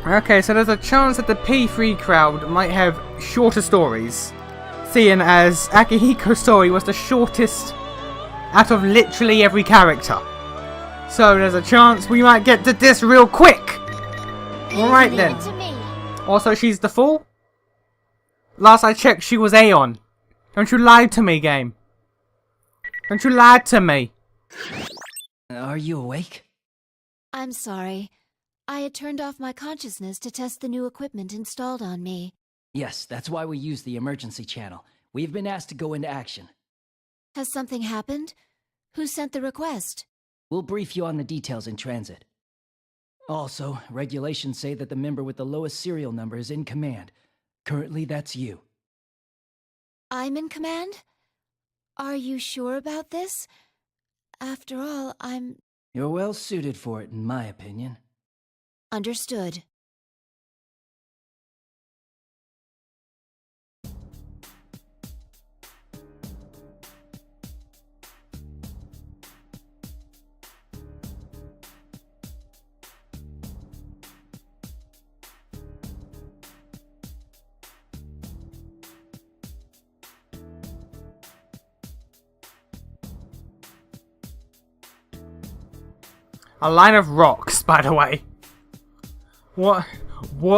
Okay, so there's a chance that the P3 crowd might have shorter stories, seeing as Akihiko's story was the shortest out of literally every character. So there's a chance we might get to this real quick. Alright then. Also, she's the fool? Last I checked, she was Aeon. Don't you lie to me, game. Don't you lie to me. Are you awake? I'm sorry. I had turned off my consciousness to test the new equipment installed on me. Yes, that's why we use the emergency channel. We've been asked to go into action. Has something happened? Who sent the request? We'll brief you on the details in transit. Also, regulations say that the member with the lowest serial number is in command. Currently, that's you. I'm in command? Are you sure about this? After all, You're well suited for it, in my opinion. Understood. A line of rocks, by the way. What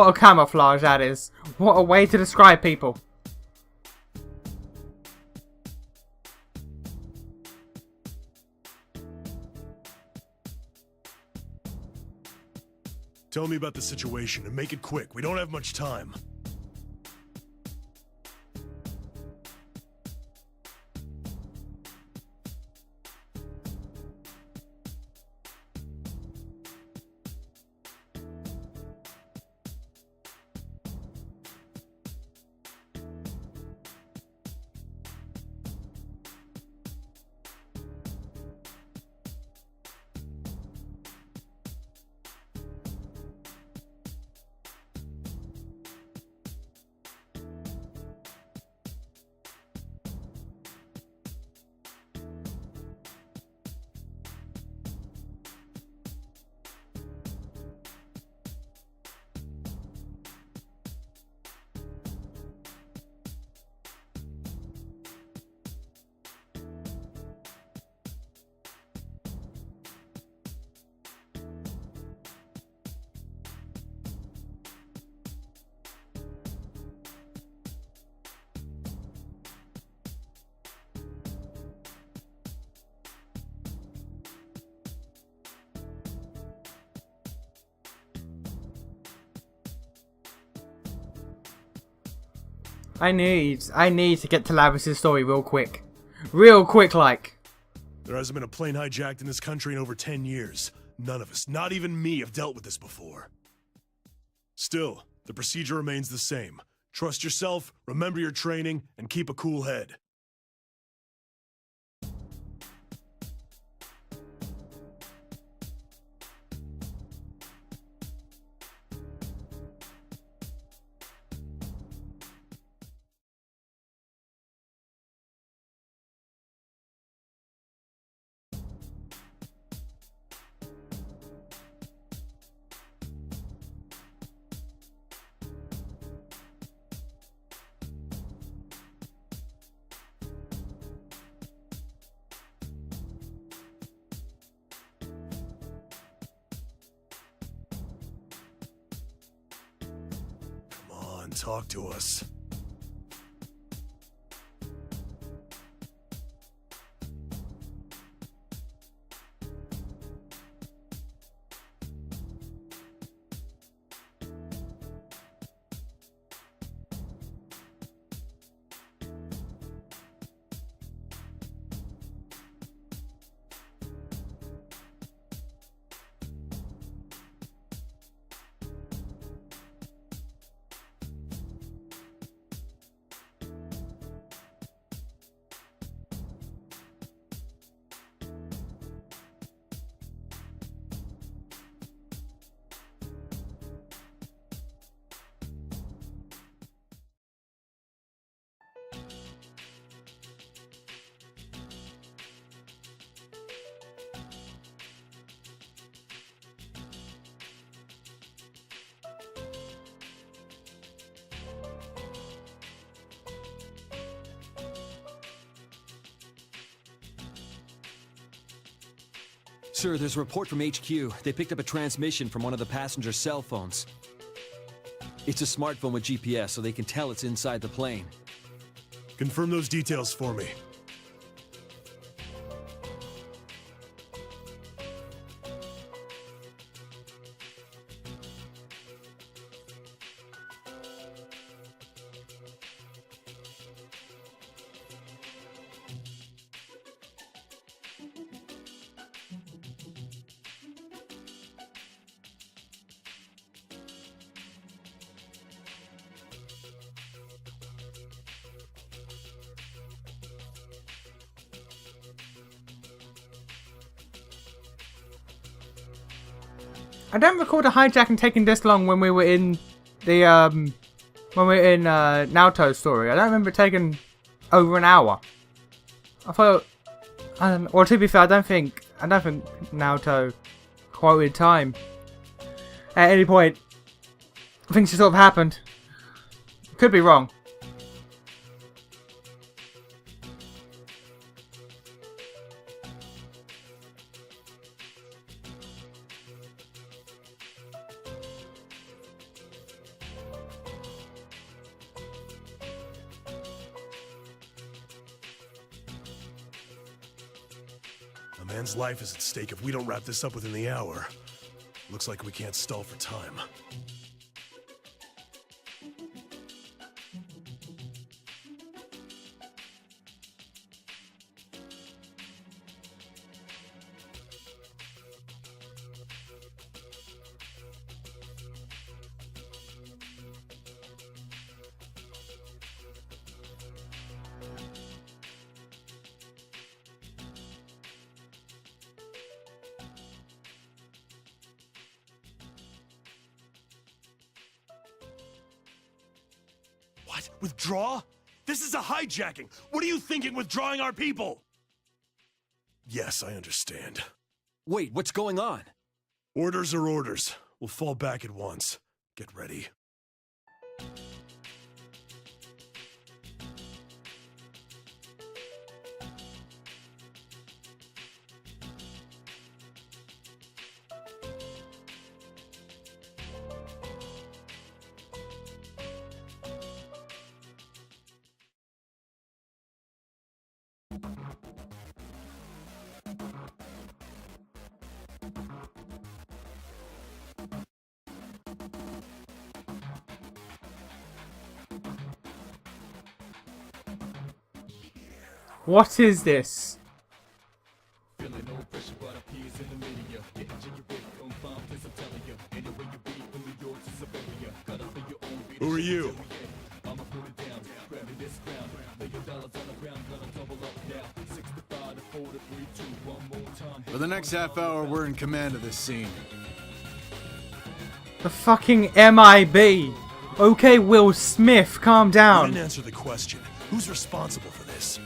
a camouflage that is. What a way to describe people. Tell me about the situation and make it quick. We don't have much time. I need to get to Lavis's story real quick. Real quick, like. There hasn't been a plane hijacked in this country in over 10 years. None of us, not even me, have dealt with this before. Still, the procedure remains the same. Trust yourself, remember your training, and keep a cool head. Talk to us. Sir, there's a report from HQ. They picked up a transmission from one of the passenger's cell phones. It's a smartphone with GPS, so they can tell it's inside the plane. Confirm those details for me. I don't recall the hijacking taking this long when we were in the Naoto's story. I don't remember it taking over an hour. I thought, or to be fair, I don't think Naoto quoted time at any point. Things just sort of happened. Could be wrong. A man's life is at stake if we don't wrap this up within the hour. Looks like we can't stall for time. What? Withdraw? This is a hijacking! What are you thinking, withdrawing our people? Yes, I understand. Wait, what's going on? Orders are orders. We'll fall back at once. Get ready. What is this? Who are you? For the next half hour, we're in command of this scene. The fucking MIB. Okay, Will Smith, calm You down. didn't answer the question. Who's responsible for this?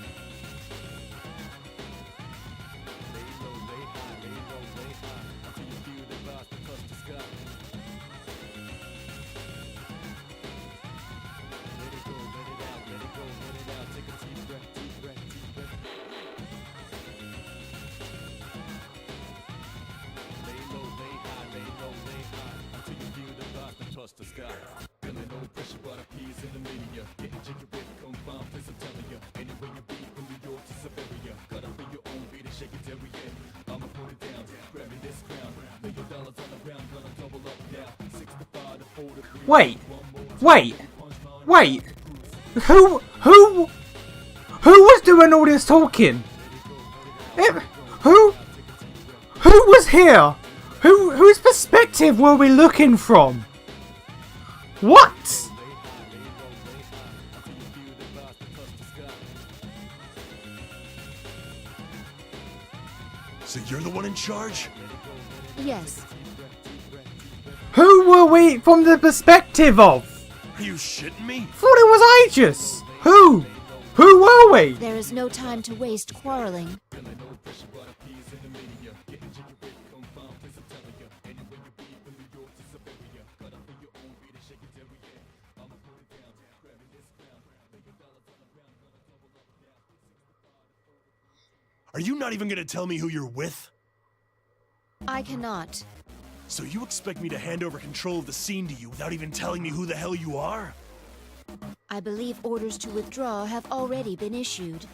Wait. Who was doing all this talking? Who was here? Whose perspective were we looking from? What? So you're the one in charge? Yes. Who were we from the perspective of? Are you shitting me? Thought it was Aegis. Who? Who were we? There is no time to waste quarreling. Are you not even gonna tell me who you're with? I cannot. So you expect me to hand over control of the scene to you without even telling me who the hell you are? I believe orders to withdraw have already been issued.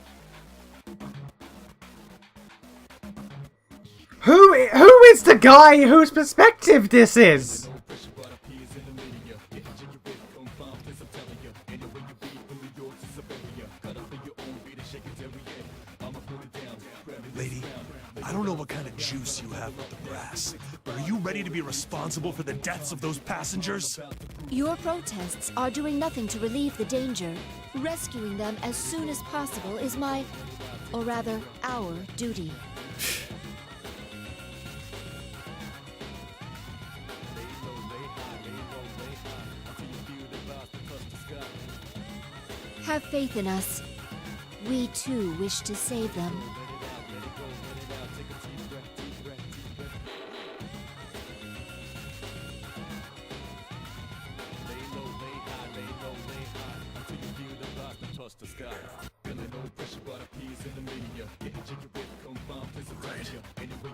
Who is the guy whose perspective this is? Lady, I don't know what kind of juice you have with the brass, but are you ready to be responsible for the deaths of those passengers? Your protests are doing nothing to relieve the danger. Rescuing them as soon as possible is my, or rather, our duty. Have faith in us. We too wish to save them.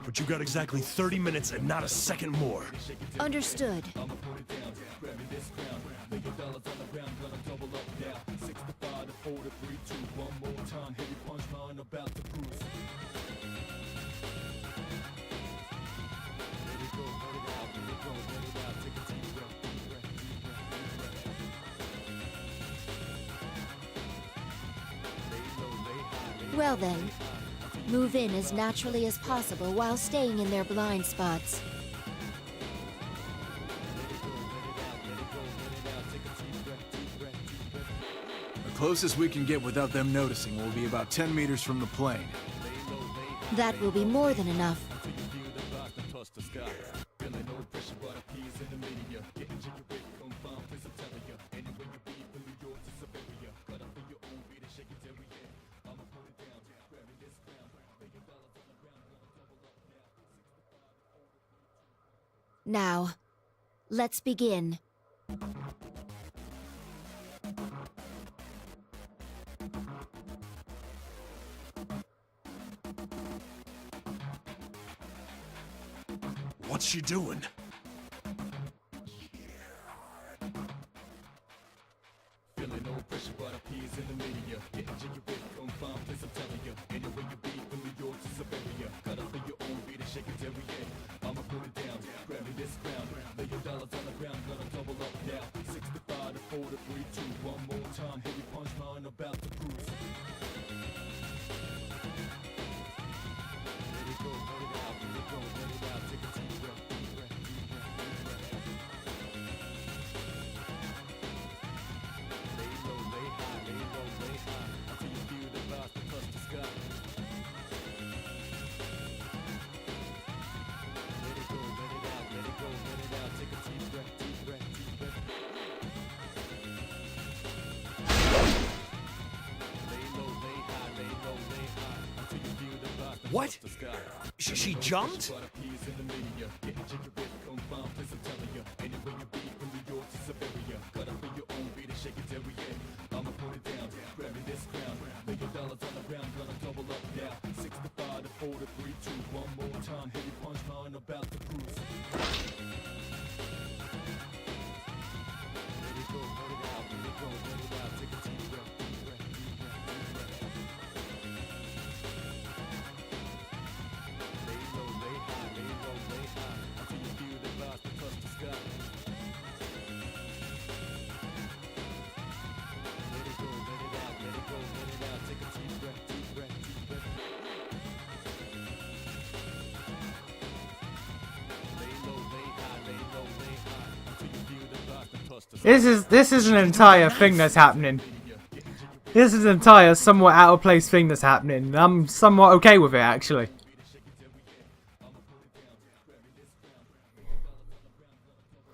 But you got exactly 30 minutes and not a second more. Understood. Well then, move in as naturally as possible while staying in their blind spots. The closest we can get without them noticing will be about 10 meters from the plane. That will be more than enough. Now, let's begin. What's she doing? What? She jumped? This is an entire thing that's happening. This is an entire somewhat out of place thing that's happening. I'm somewhat okay with it, actually.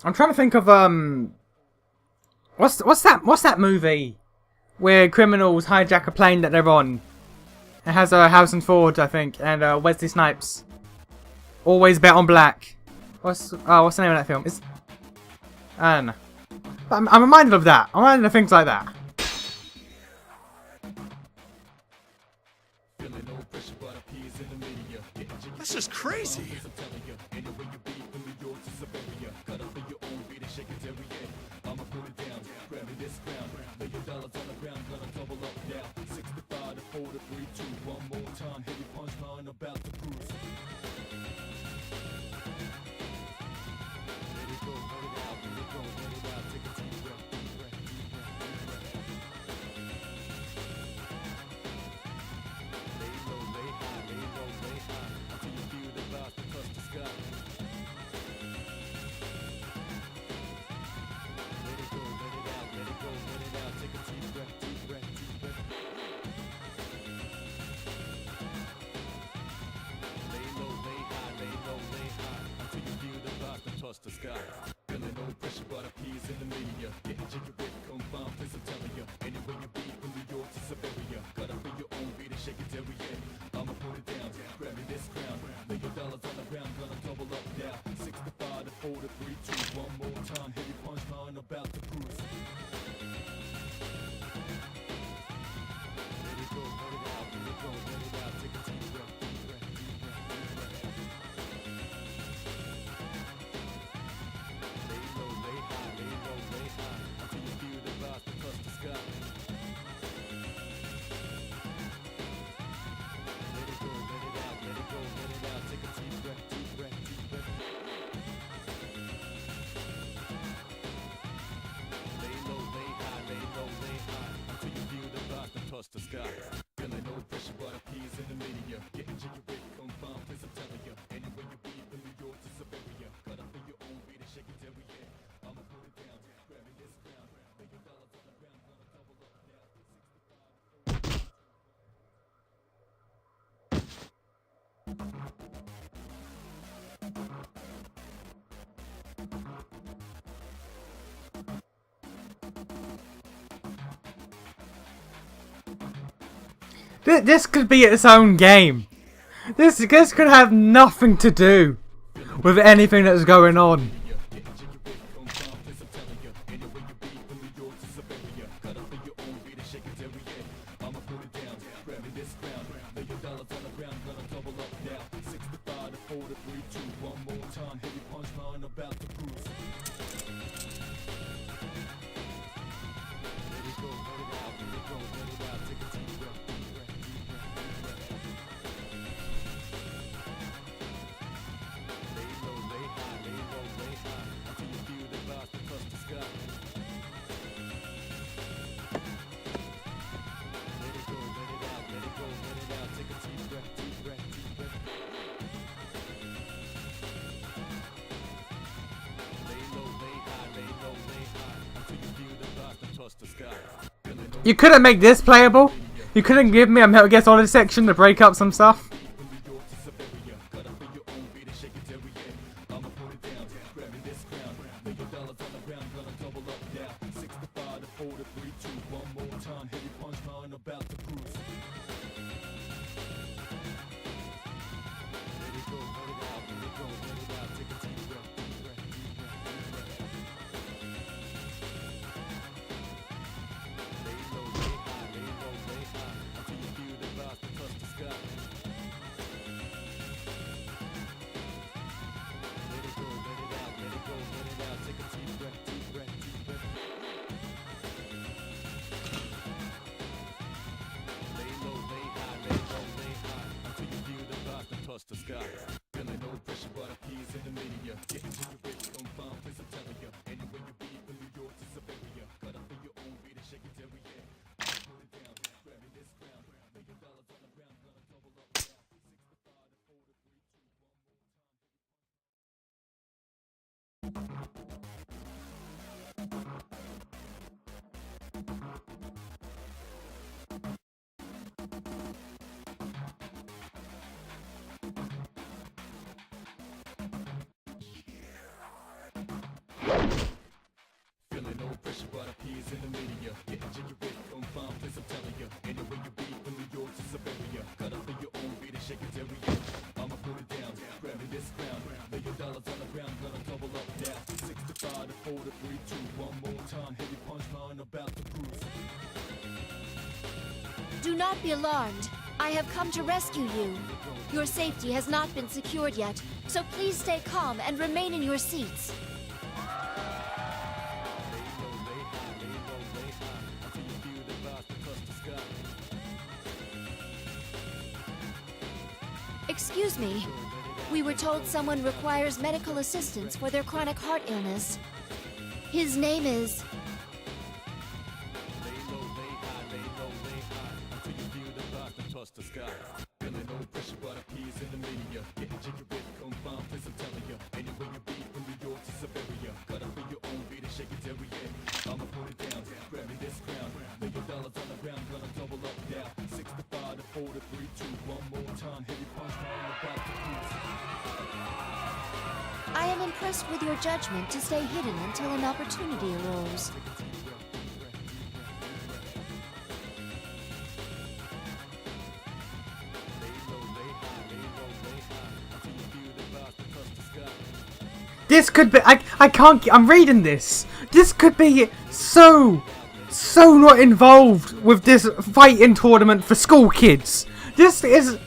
I'm trying to think of what's that movie where criminals hijack a plane that they're on? It has Harrison Ford, I think, and Wesley Snipes. Always Bet on Black. What's the name of that film? I don't know. But I'm reminded of that. I'm reminded of things like that. That's just crazy. The sky. Feeling no pressure, but appease in the media. Getting jiggy with confirmed, please I'm telling you. Anywhere you be, from New York to Siberia. Gotta feel your own beat and shake it every day. I'ma put it down, grab me this crown. Lay your dollars on the ground, gonna double up now. 65 to 4 to 3, 2, one more time. Heavy punchline about to cruise. Let it go, let it out, let it go, let it out. Take a deep breath, deep breath, deep breath, deep breath. The sky. Feeling no pressure, but appease in the media. Getting jiggy with confirmed, please I'm telling you. Anywhere you be, from New York to Siberia. Gotta feel your own beat and shake it every day. I'ma put it down, grab me this crown. Lay your dollars on the ground, gonna double up now. 65. This could be its own game. This could have nothing to do with anything that's going on. You couldn't make this playable? You couldn't give me a Metal Gear Solid section to break up some stuff? The sky. Feeling no pressure, but appease in the media. Getting jiggy with confirmed, please I'm telling you. Anywhere you be, from New York to Siberia. Gotta feel your own beat and shake it every day. Put it down, grab me this crown. Lay your dollars on the ground, gonna double up now. 65 to 4 to 3, 2, one more Feeling no pressure, but appease in the media. Getting jiggy with confirmed, please I'm telling you. Anywhere you be, from New York to Siberia. Gotta feel your own beat and shake it every day. I'ma put it down, grab me this crown. Lay your dollars on the ground, gonna double up now. 65 to 4 to 3, 2, one more time. Heavy punchline about to cruise. Do not be alarmed. I have come to rescue you. Your safety has not been secured yet, so please stay calm and remain in your seats. Excuse me. We were told someone requires medical assistance for their chronic heart illness. His name is... I am impressed with your judgment to stay hidden until an opportunity arose. This could be. I can't. I'm reading this. This could be so not involved with this fighting tournament for school kids. This is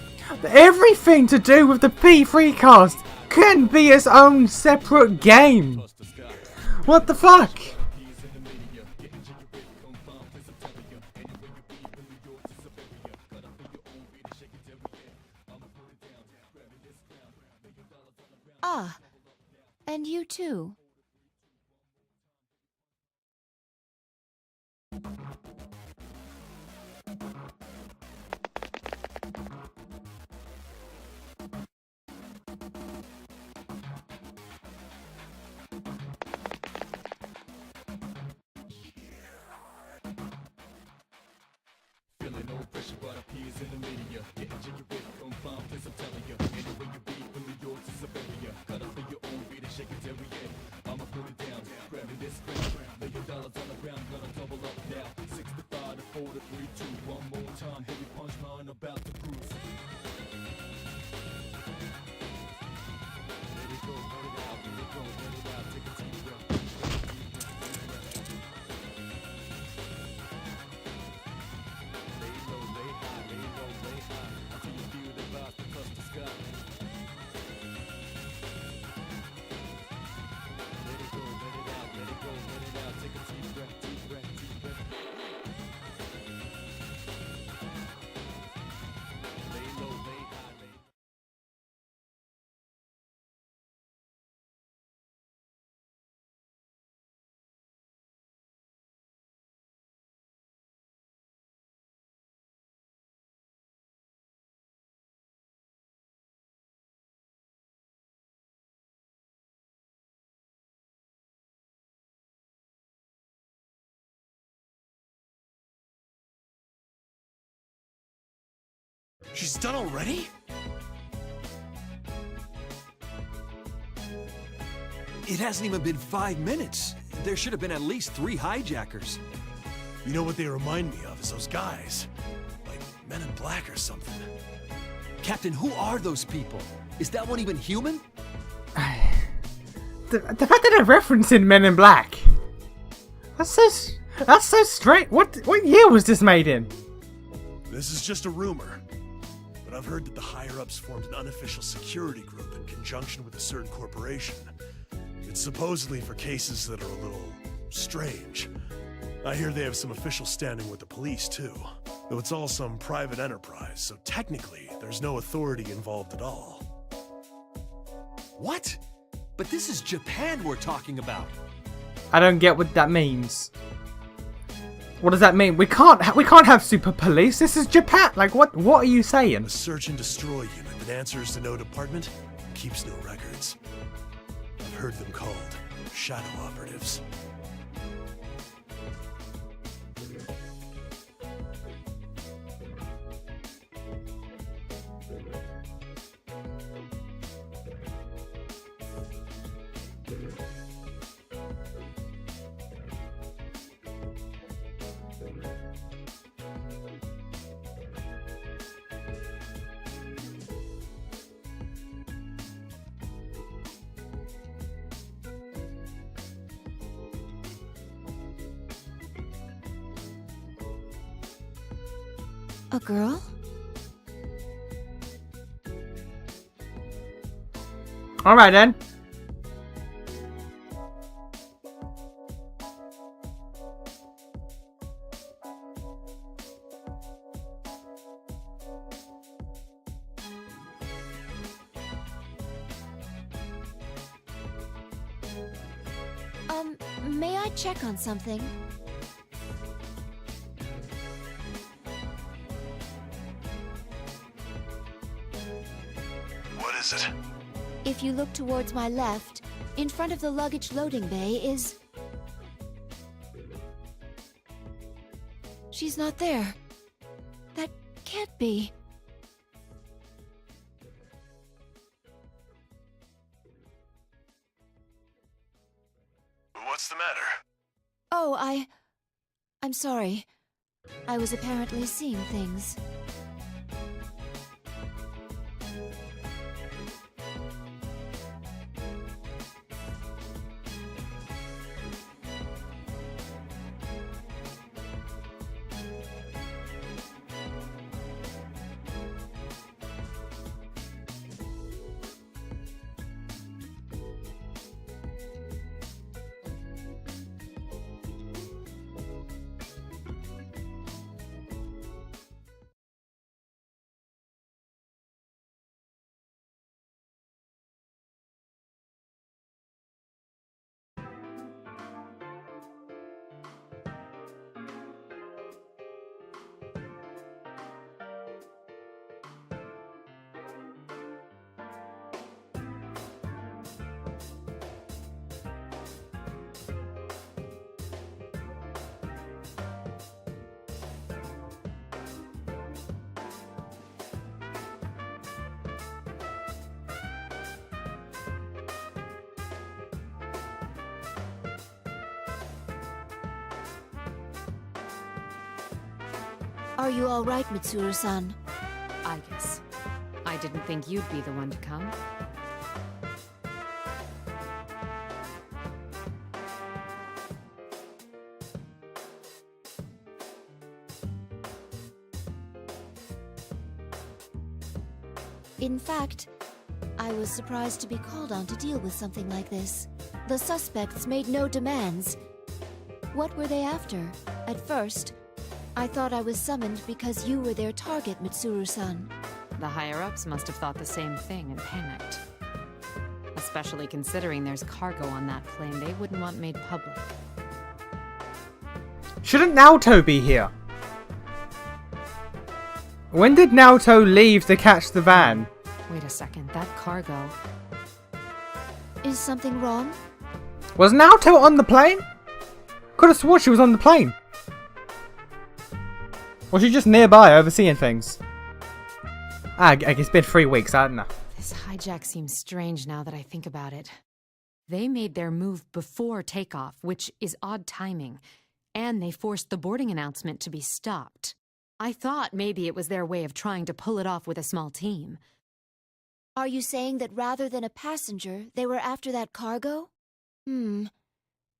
everything to do with the P3 cast can be its own separate game. What the fuck? Ah, and you too. Feeling no pressure, but appears in the media. Getting jiggy with confirmed, please I'm telling you. Anywhere you be, from New York to Siberia. Got up in your own beat and shake it every day. I'ma put it down, grabbing this crown. $1 million on the ground, gonna double up now. 65 to 4 to 3, 2, one more time. Heavy punch line about to cruise. Let it go, let it out, let it go, let it out. Take a deep breath. She's done already? It hasn't even been 5 minutes. There should have been at least 3 hijackers. You know what they remind me of is those guys. Like Men in Black or something. Captain, who are those people? Is that one even human? The fact that they're referencing Men in Black. That's so straight. What year was this made in? This is just a rumor. But I've heard that the higher-ups formed an unofficial security group in conjunction with a certain corporation. It's supposedly for cases that are a little strange. I hear they have some official standing with the police, too. Though it's all some private enterprise, so technically, there's no authority involved at all. What? But this is Japan we're talking about. I don't get what that means. What does that mean? We can't have super police. This is Japan. Like what are you saying? A search and destroy unit that answers to no department and keeps no records. I've heard them called shadow operatives. A girl? Alright then. May I check on something? What is it? If you look towards my left, in front of the luggage loading bay is... She's not there. That can't be. What's the matter? Oh, I'm sorry. I was apparently seeing things. Are you all right, Mitsuru-san? Aegis. I didn't think you'd be the one to come. In fact, I was surprised to be called on to deal with something like this. The suspects made no demands. What were they after? At first, I thought I was summoned because you were their target, Mitsuru-san. The higher-ups must have thought the same thing and panicked. Especially considering there's cargo on that plane they wouldn't want made public. Shouldn't Naoto be here? When did Naoto leave to catch the van? Wait a second, that cargo... Is something wrong? Was Naoto on the plane? Could have sworn she was on the plane. Or she's just nearby overseeing things. It's been 3 weeks, I don't know. This hijack seems strange now that I think about it. They made their move before takeoff, which is odd timing, and they forced the boarding announcement to be stopped. I thought maybe it was their way of trying to pull it off with a small team. Are you saying that rather than a passenger, they were after that cargo?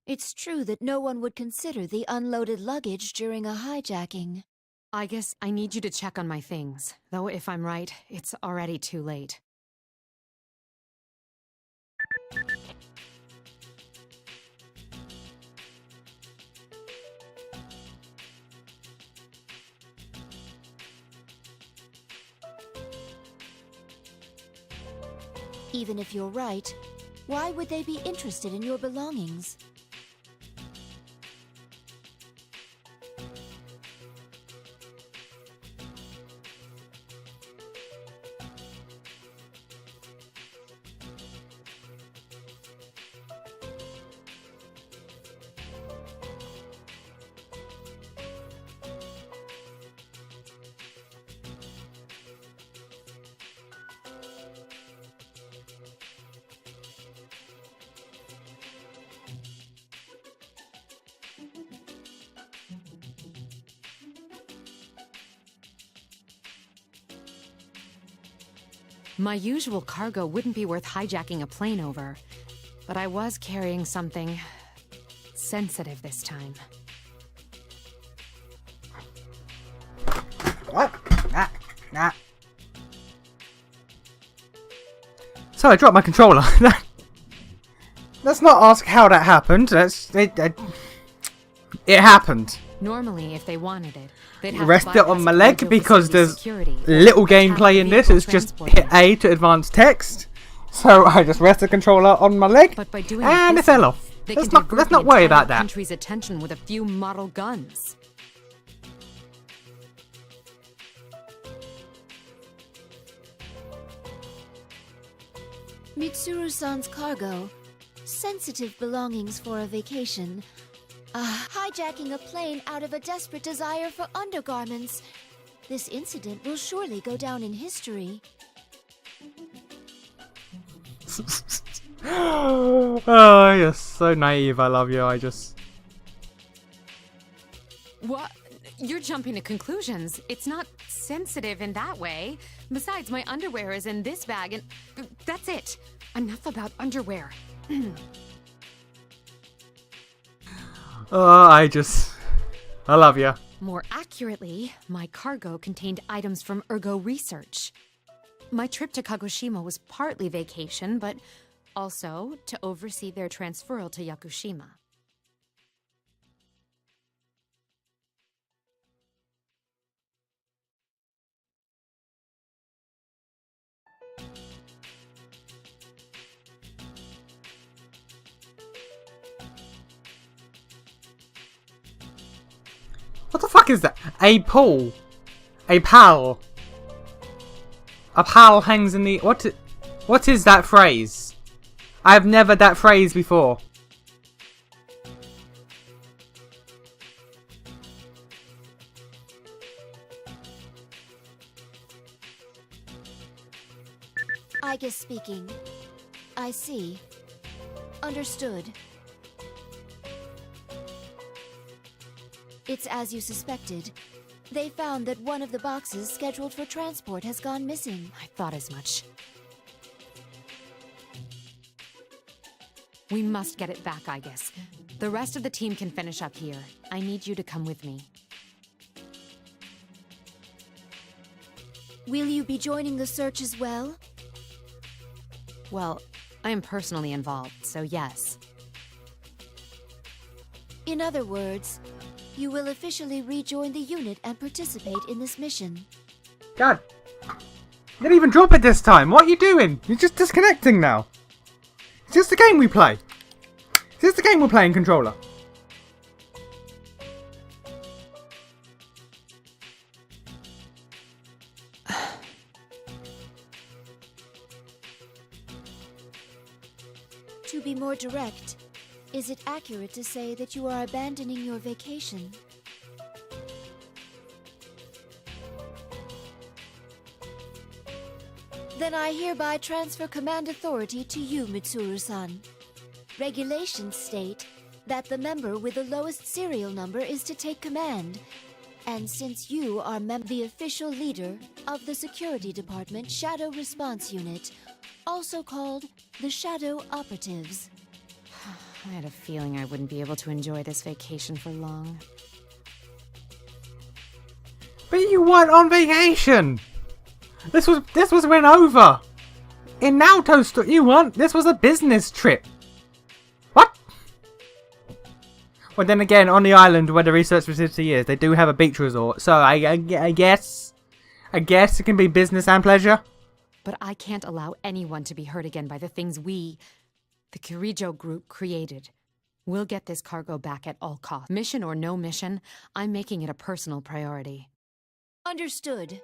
It's true that no one would consider the unloaded luggage during a hijacking. I guess I need you to check on my things. Though if I'm right, it's already too late. Even if you're right, why would they be interested in your belongings? My usual cargo wouldn't be worth hijacking a plane over, but I was carrying something sensitive this time. What? So So I dropped my controller. Let's not ask how that happened. It happened. Normally, if they wanted it, they'd have Rest to it on my bypass leg Kirijo because facility there's security, little or attack gameplay the in this. vehicle It's just transporting hit A to advance text. So I just rest the controller on my leg, But by doing and it this fell way, off. they Let's can not divert the worry entire about that. country's attention with a few model guns. Mitsuru-san's cargo. Sensitive belongings for a vacation. Hijacking a plane out of a desperate desire for undergarments. This incident will surely go down in history. Oh, you're so naive. I love you. What? You're jumping to conclusions. It's not sensitive in that way. Besides, my underwear is in this bag, and that's it. Enough about underwear. I love you. More accurately, my cargo contained items from Ergo Research. My trip to Kagoshima was partly vacation, but also to oversee their transferal to Yakushima. What the fuck is that? A pool. A pal. A pal hangs in the... What is that phrase? I have never that phrase before. Aegis speaking. I see. Understood. It's as you suspected. They found that one of the boxes scheduled for transport has gone missing. I thought as much. We must get it back, Aegis. The rest of the team can finish up here. I need you to come with me. Will you be joining the search as well? Well, I am personally involved, so yes. In other words, you will officially rejoin the unit and participate in this mission. God. You didn't even drop it this time. What are you doing? You're just disconnecting now. Is this the game we play? Is this the game we're playing, controller? To be more direct, is it accurate to say that you are abandoning your vacation? Then I hereby transfer command authority to you, Mitsuru-san. Regulations state that the member with the lowest serial number is to take command. And since you are the official leader of the Security Department Shadow Response Unit, also called the Shadow Operatives. I had a feeling I wouldn't be able to enjoy this vacation for long. But you weren't on vacation! This was when over! In Naoto's story, you weren't. This was a business trip. What? Well, then again, on the island where the research facility is, they do have a beach resort. So I guess it can be business and pleasure. But I can't allow anyone to be hurt again by the things we, the Kirijo group, created. We'll get this cargo back at all costs. Mission or no mission, I'm making it a personal priority. Understood.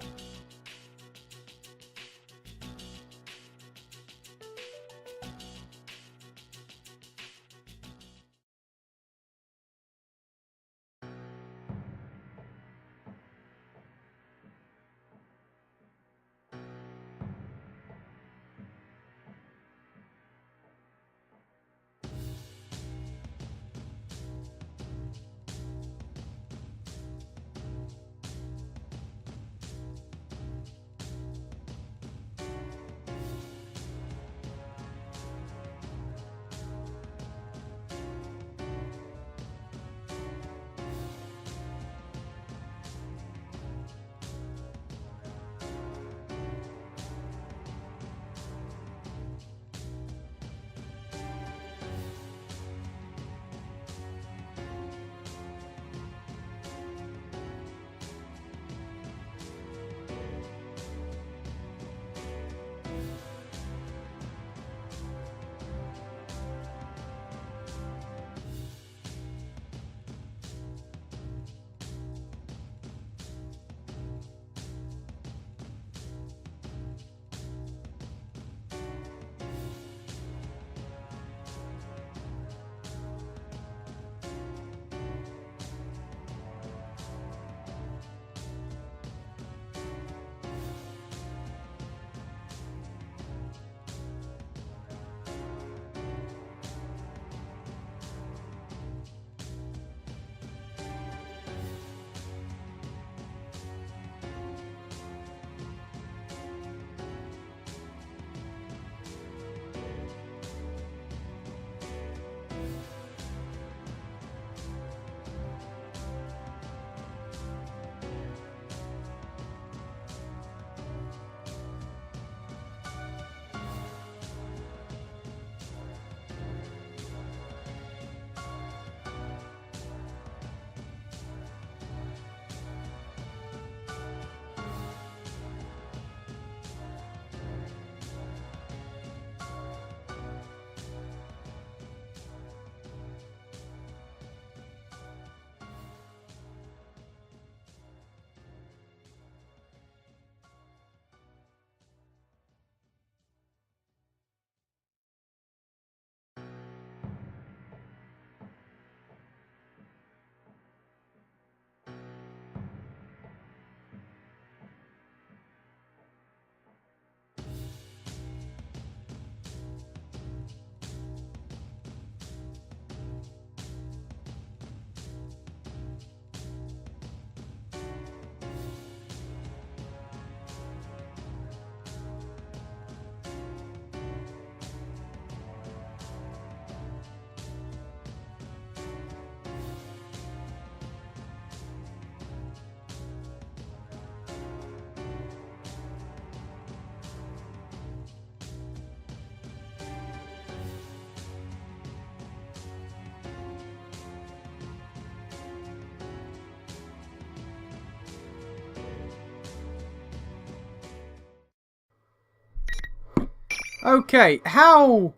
Okay, how...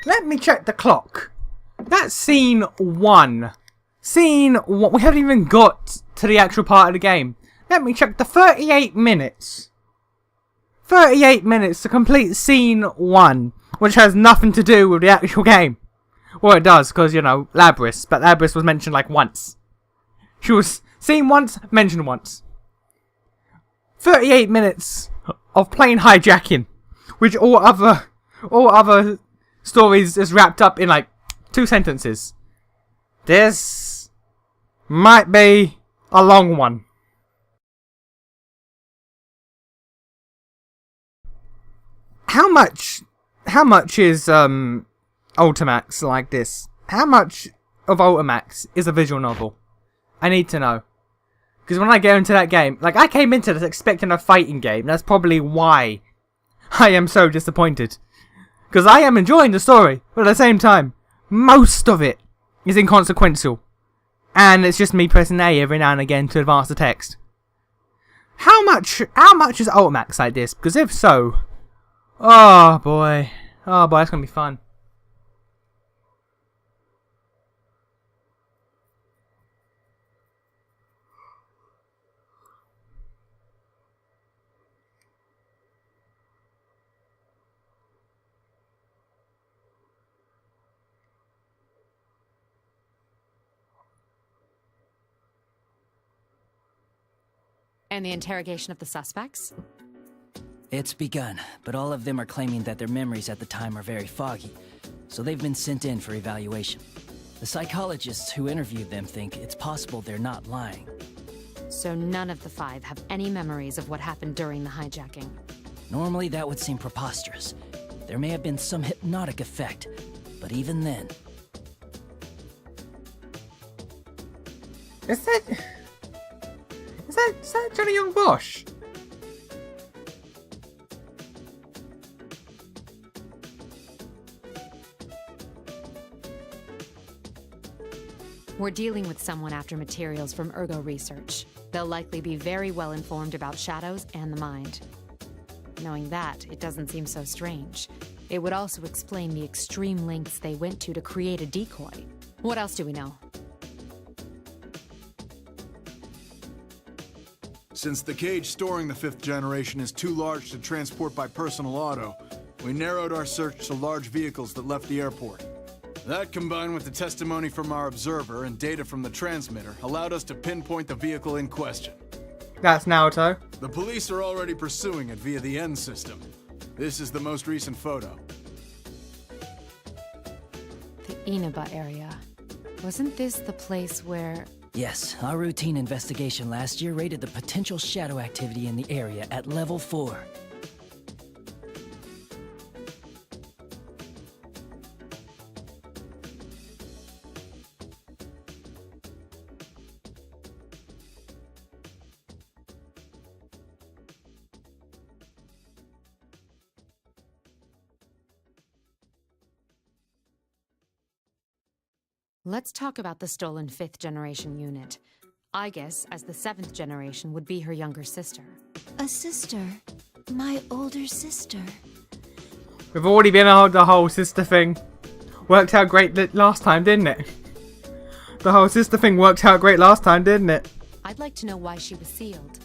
Let me check the clock. That's scene 1. Scene 1. We haven't even got to the actual part of the game. Let me check the 38 minutes. 38 minutes to complete scene 1, which has nothing to do with the actual game. Well, it does, because, you know, Labrys, but Labrys was mentioned like once. She was seen once, mentioned once. 38 minutes of plain hijacking, which all other stories is wrapped up in like 2 sentences. This might be a long one. How much is Ultimax like this? How much of Ultimax is a visual novel? I need to know. Because when I go into that game, like, I came into this expecting a fighting game. That's probably why I am so disappointed. Because I am enjoying the story, but at the same time, most of it is inconsequential. And it's just me pressing A every now and again to advance the text. How much is Ultimax like this? Because if so, oh boy, that's gonna be fun. And the interrogation of the suspects? It's begun, but all of them are claiming that their memories at the time are very foggy, so they've been sent in for evaluation. The psychologists who interviewed them think it's possible they're not lying. So none of the 5 have any memories of what happened during the hijacking. Normally that would seem preposterous. There may have been some hypnotic effect, but even then... Is that Johnny Young Bosch? We're dealing with someone after materials from Ergo research. They'll likely be very well informed about shadows and the mind. Knowing that, it doesn't seem so strange. It would also explain the extreme lengths they went to create a decoy. What else do we know? Since the cage storing the 5th generation is too large to transport by personal auto, we narrowed our search to large vehicles that left the airport. That, combined with the testimony from our observer and data from the transmitter, allowed us to pinpoint the vehicle in question. That's Naruto. The police are already pursuing it via the N system. This is the most recent photo. The Inaba area. Wasn't this the place where... Yes, our routine investigation last year rated the potential shadow activity in the area at level 4. Let's talk about the stolen 5th generation unit. Aegis, as the 7th generation, would be her younger sister. A sister. My older sister. We've already been on the whole sister thing. Worked out great last time, didn't it? The whole sister thing worked out great last time, didn't it? I'd like to know why she was sealed.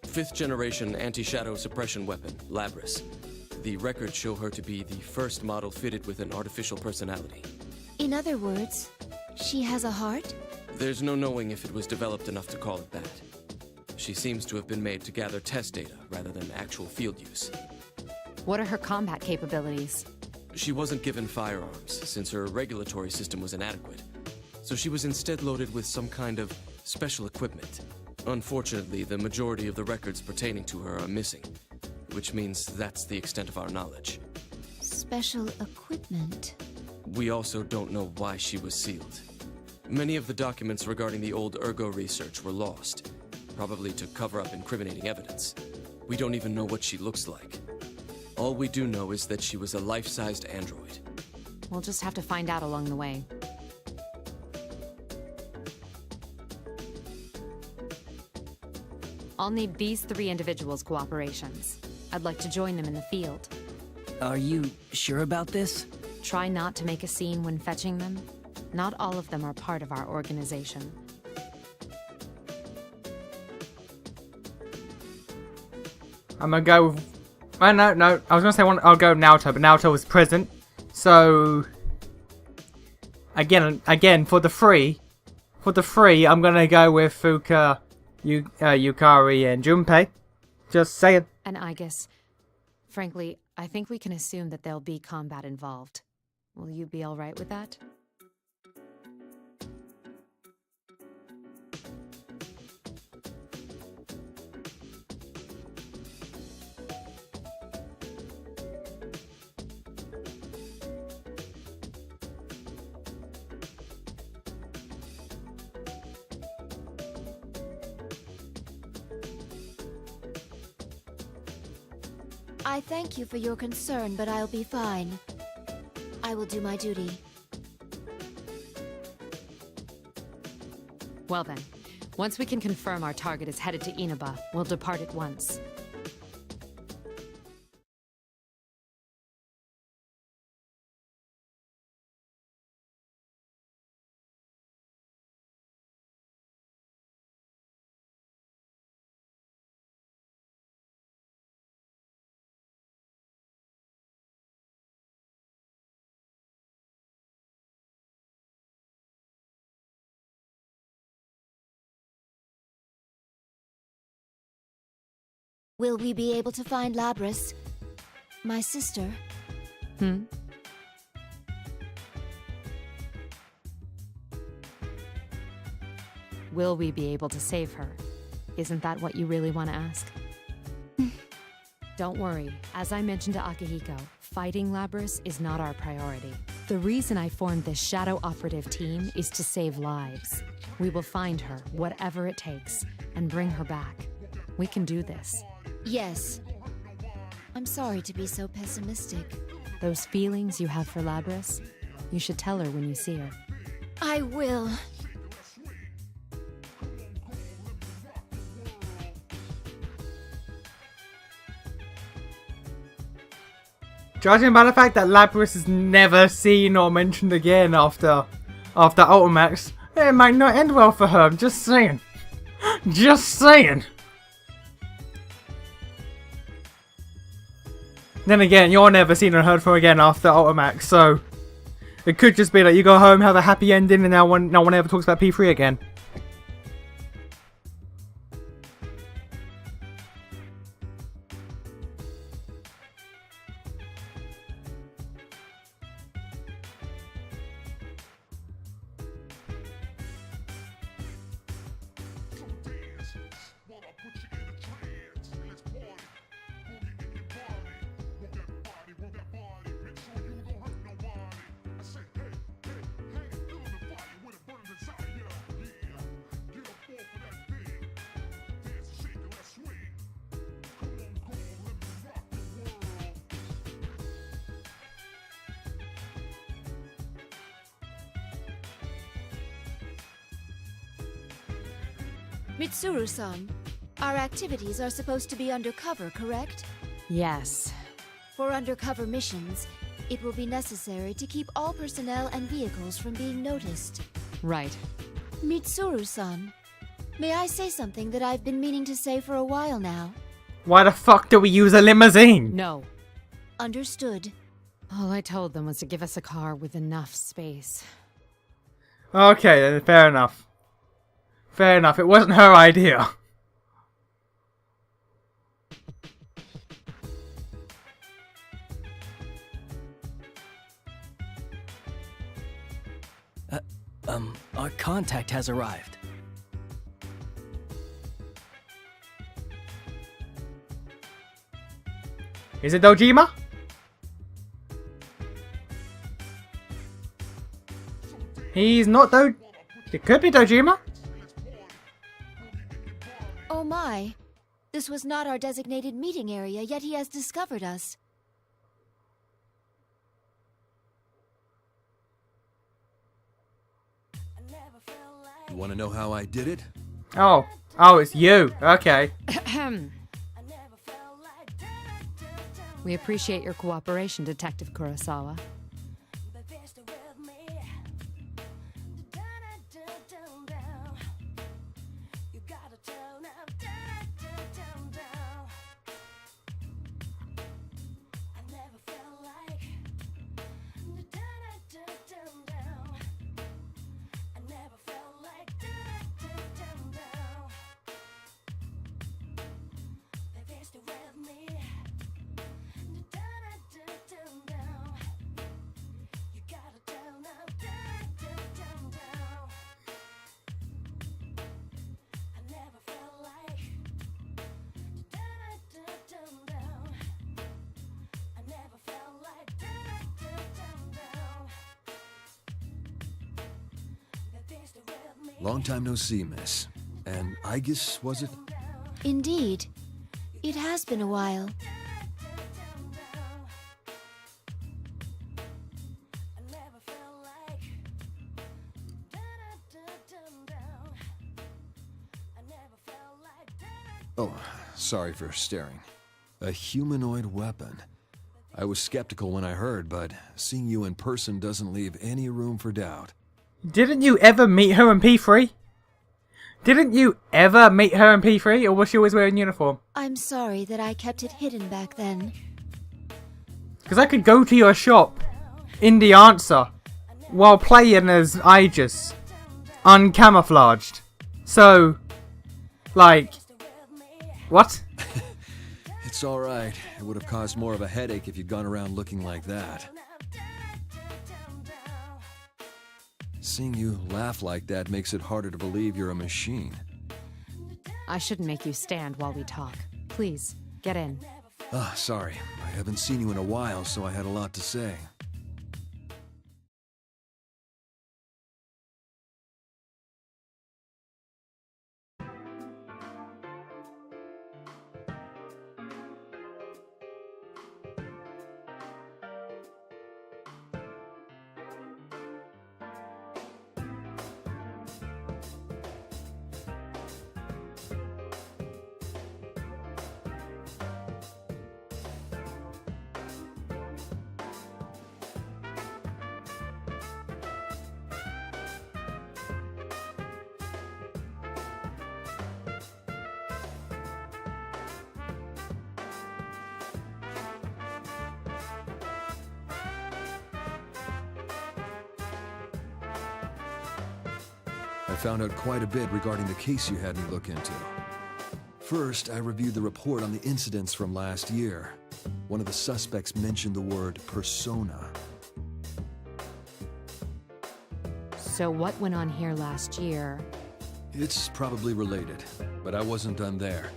5th generation anti-shadow suppression weapon, Labrys. The records show her to be the first model fitted with an artificial personality. In other words, she has a heart? There's no knowing if it was developed enough to call it that. She seems to have been made to gather test data rather than actual field use. What are her combat capabilities? She wasn't given firearms, since her regulatory system was inadequate. So she was instead loaded with some kind of special equipment. Unfortunately, the majority of the records pertaining to her are missing, which means that's the extent of our knowledge. Special equipment. We also don't know why she was sealed. Many of the documents regarding the old Ergo research were lost, probably to cover up incriminating evidence. We don't even know what she looks like. All we do know is that she was a life-sized android. We'll just have to find out along the way. I'll need these 3 individuals' cooperations. I'd like to join them in the field. Are you sure about this? Try not to make a scene when fetching them. Not all of them are part of our organization. I'm gonna go with... Oh, no. I was gonna say I'll go with Naoto, but Naoto was present. So... Again, for the free, I'm gonna go with Fuka, Yukari, and Junpei. Just saying. And Aegis. Frankly, I think we can assume that there'll be combat involved. Will you be alright with that? I thank you for your concern, but I'll be fine. I will do my duty. Well then, once we can confirm our target is headed to Inaba, we'll depart at once. Will we be able to find Labris? My sister? Will we be able to save her? Isn't that what you really want to ask? Don't worry. As I mentioned to Akihiko, fighting Labris is not our priority. The reason I formed this shadow operative team is to save lives. We will find her, whatever it takes, and bring her back. We can do this. Yes. I'm sorry to be so pessimistic. Those feelings you have for Labris, you should tell her when you see her. I will. Judging by the fact that Labris is never seen or mentioned again after Ultimax, it might not end well for her. I'm just saying. Just saying. Then again, you're never seen or heard from again after Ultimax, so it could just be that you go home, have a happy ending, and no one ever talks about P3 again. Mitsuru-san, our activities are supposed to be undercover, correct? Yes. For undercover missions, it will be necessary to keep all personnel and vehicles from being noticed. Right. Mitsuru-san, may I say something that I've been meaning to say for a while now? Why the fuck do we use a limousine? No. Understood. All I told them was to give us a car with enough space. Okay, then fair enough. Fair enough, it wasn't her idea. Our contact has arrived. Is it Dojima? He's not It could be Dojima. Oh my. This was not our designated meeting area, yet he has discovered us. You want to know how I did it? Oh, it's you. Okay. We appreciate your cooperation, Detective Kurosawa. Long time no see, miss. And Aegis, was it? Indeed. It has been a while. Oh, sorry for staring. A humanoid weapon. I was skeptical when I heard, but seeing you in person doesn't leave any room for doubt. Didn't you ever meet her in P3? Didn't you ever meet her in P3, or was she always wearing uniform? I'm sorry that I kept it hidden back then. Because I could go to your shop in the answer while playing as Aegis, uncamouflaged. So, like, what? It's alright. It would have caused more of a headache if you'd gone around looking like that. Seeing you laugh like that makes it harder to believe you're a machine. I shouldn't make you stand while we talk. Please, get in. Ah, sorry. I haven't seen you in a while, so I had a lot to say. I found out quite a bit regarding the case you had me look into. First, I reviewed the report on the incidents from last year. One of the suspects mentioned the word persona. So what went on here last year? It's probably related, but I wasn't done there.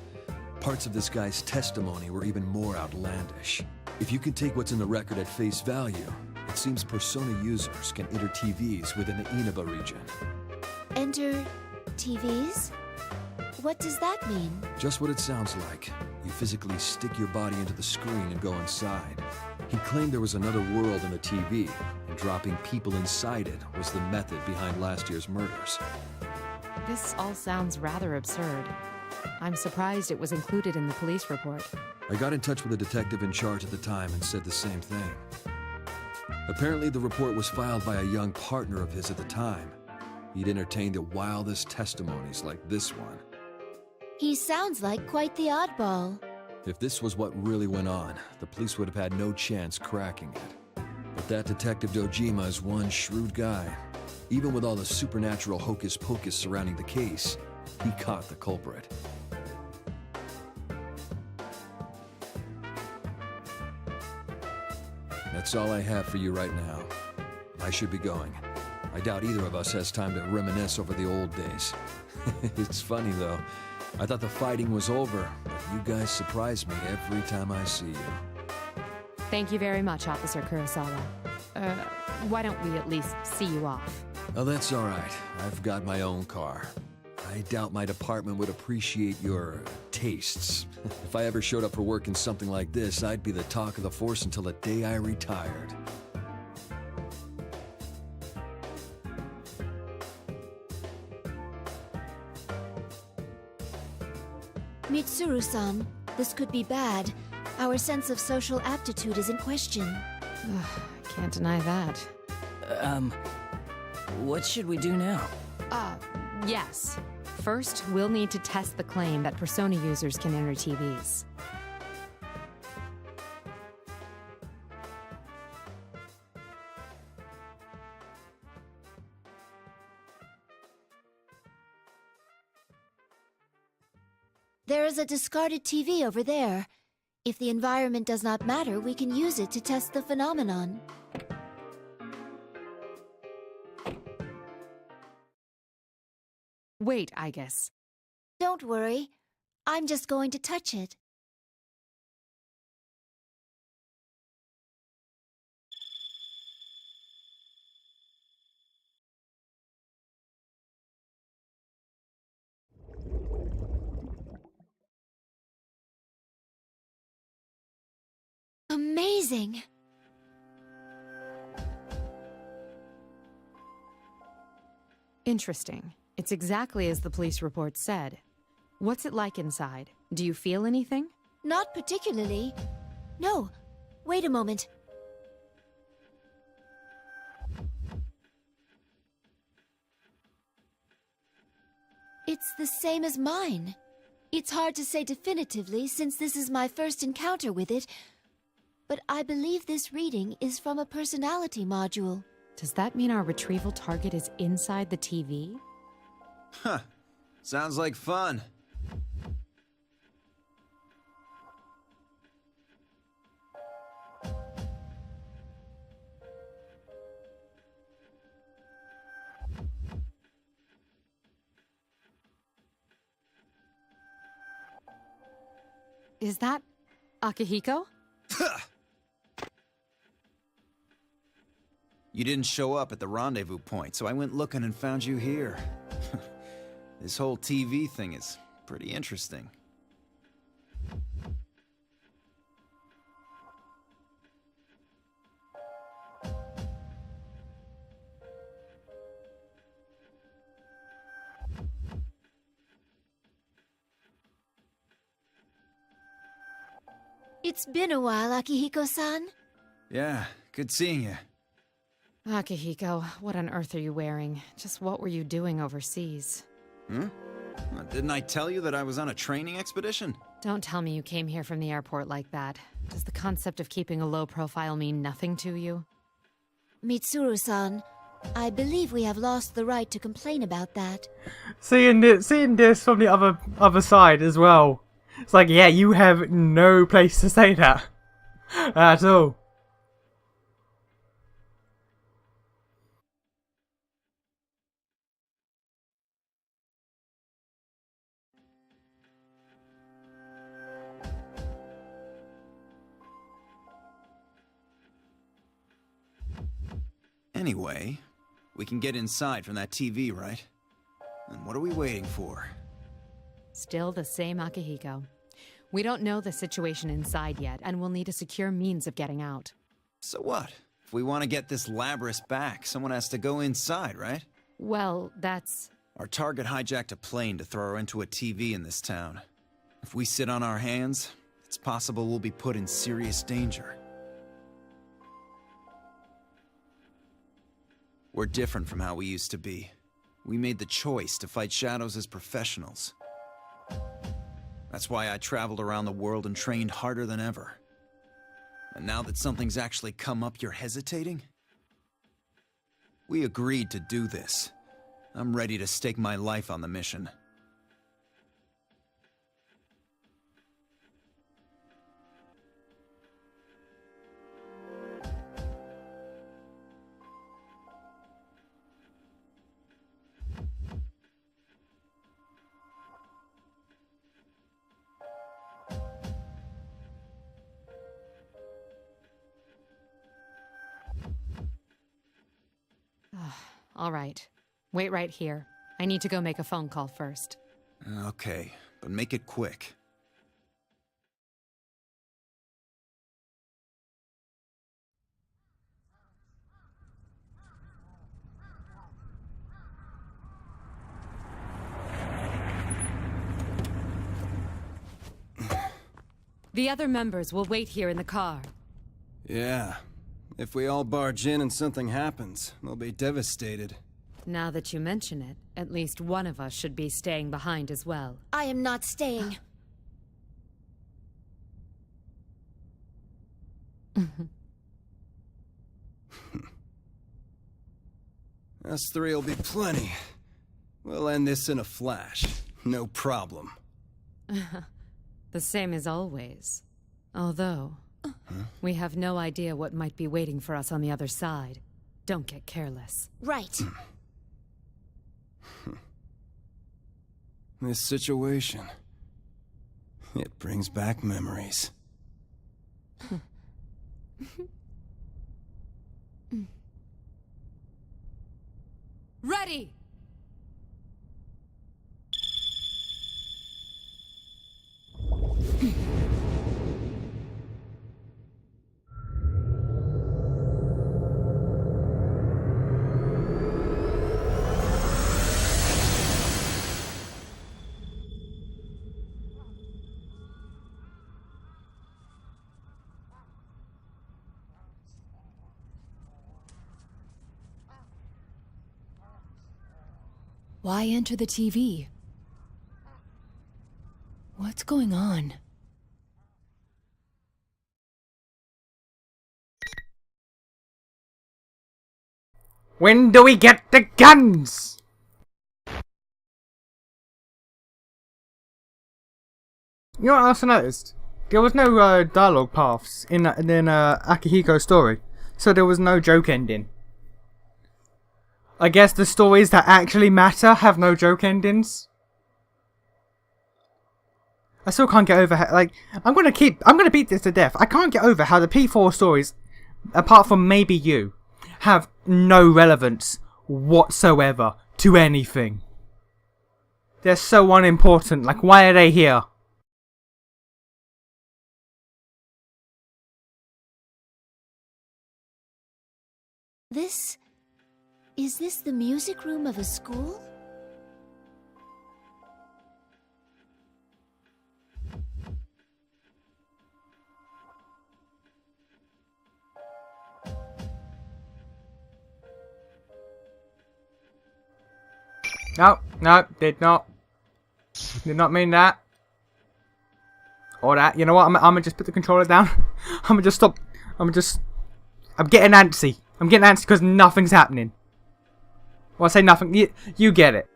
Parts of this guy's testimony were even more outlandish. If you can take what's in the record at face value, it seems persona users can enter TVs within the Inaba region. Enter TVs? What does that mean? Just what it sounds like. You physically stick your body into the screen and go inside. He claimed there was another world in the TV, and dropping people inside it was the method behind last year's murders. This all sounds rather absurd. I'm surprised it was included in the police report. I got in touch with the detective in charge at the time and said the same thing. Apparently the report was filed by a young partner of his at the time. He'd entertained the wildest testimonies like this one. He sounds like quite the oddball. If this was what really went on, the police would have had no chance cracking it. But that Detective Dojima is one shrewd guy. Even with all the supernatural hocus-pocus surrounding the case, he caught the culprit. That's all I have for you right now. I should be going. I doubt either of us has time to reminisce over the old days. It's funny, though. I thought the fighting was over, but you guys surprise me every time I see you. Thank you very much, Officer Kurosawa. Why don't we at least see you off? Oh, that's all right. I've got my own car. I doubt my department would appreciate your tastes. If I ever showed up for work in something like this, I'd be the talk of the force until the day I retired. Mitsuru-san, this could be bad. Our sense of social aptitude is in question. Can't deny that. What should we do now? Yes. First, we'll need to test the claim that Persona users can enter TVs. There is a discarded TV over there. If the environment does not matter, we can use it to test the phenomenon. Wait, Aegis. Don't worry. I'm just going to touch it. Amazing! Interesting. It's exactly as the police report said. What's it like inside? Do you feel anything? Not particularly. No. Wait a moment. It's the same as mine. It's hard to say definitively since this is my first encounter with it, but I believe this reading is from a personality module. Does that mean our retrieval target is inside the TV? Huh. Sounds like fun. Is that Akihiko? You didn't show up at the rendezvous point, so I went looking and found you here. This whole TV thing is pretty interesting. It's been a while, Akihiko-san. Yeah, good seeing you. Akihiko, what on earth are you wearing? Just what were you doing overseas? Didn't I tell you that I was on a training expedition? Don't tell me you came here from the airport like that. Does the concept of keeping a low profile mean nothing to you? Mitsuru-san, I believe we have lost the right to complain about that. Seeing this from the other side as well. It's like, yeah, you have no place to say that at all. Anyway, we can get inside from that TV, right? And what are we waiting for? Still the same Akihiko. We don't know the situation inside yet, and we'll need a secure means of getting out. So what? If we want to get this Labrys back, someone has to go inside, right? Well, that's... Our target hijacked a plane to throw her into a TV in this town. If we sit on our hands, it's possible we'll be put in serious danger. We're different from how we used to be. We made the choice to fight shadows as professionals. That's why I traveled around the world and trained harder than ever. And now that something's actually come up, you're hesitating? We agreed to do this. I'm ready to stake my life on the mission. All right. Wait right here. I need to go make a phone call first. Okay, but make it quick. The other members will wait here in the car. Yeah. If we all barge in and something happens, they'll be devastated. Now that you mention it, at least one of us should be staying behind as well. I am not staying. Us three will be plenty. We'll end this in a flash. No problem. The same as always. Although, we have no idea what might be waiting for us on the other side. Don't get careless. Right. This situation, it brings back memories. Ready! Why enter the TV? What's going on? When do we get the guns? You know what I also noticed? There was no dialogue paths in Akihiko's story, so there was no joke ending. I guess the stories that actually matter have no joke endings. I still can't get over how, like, I'm gonna beat this to death. I can't get over how the P4 stories, apart from maybe you, have no relevance whatsoever to anything. They're so unimportant. Like, why are they here? Is this the music room of a school? No, did not mean that. Or that. You know what? I'm gonna just put the controller down. I'm gonna just stop. I'm getting antsy. I'm getting antsy because nothing's happening. Well, I say nothing. You get it.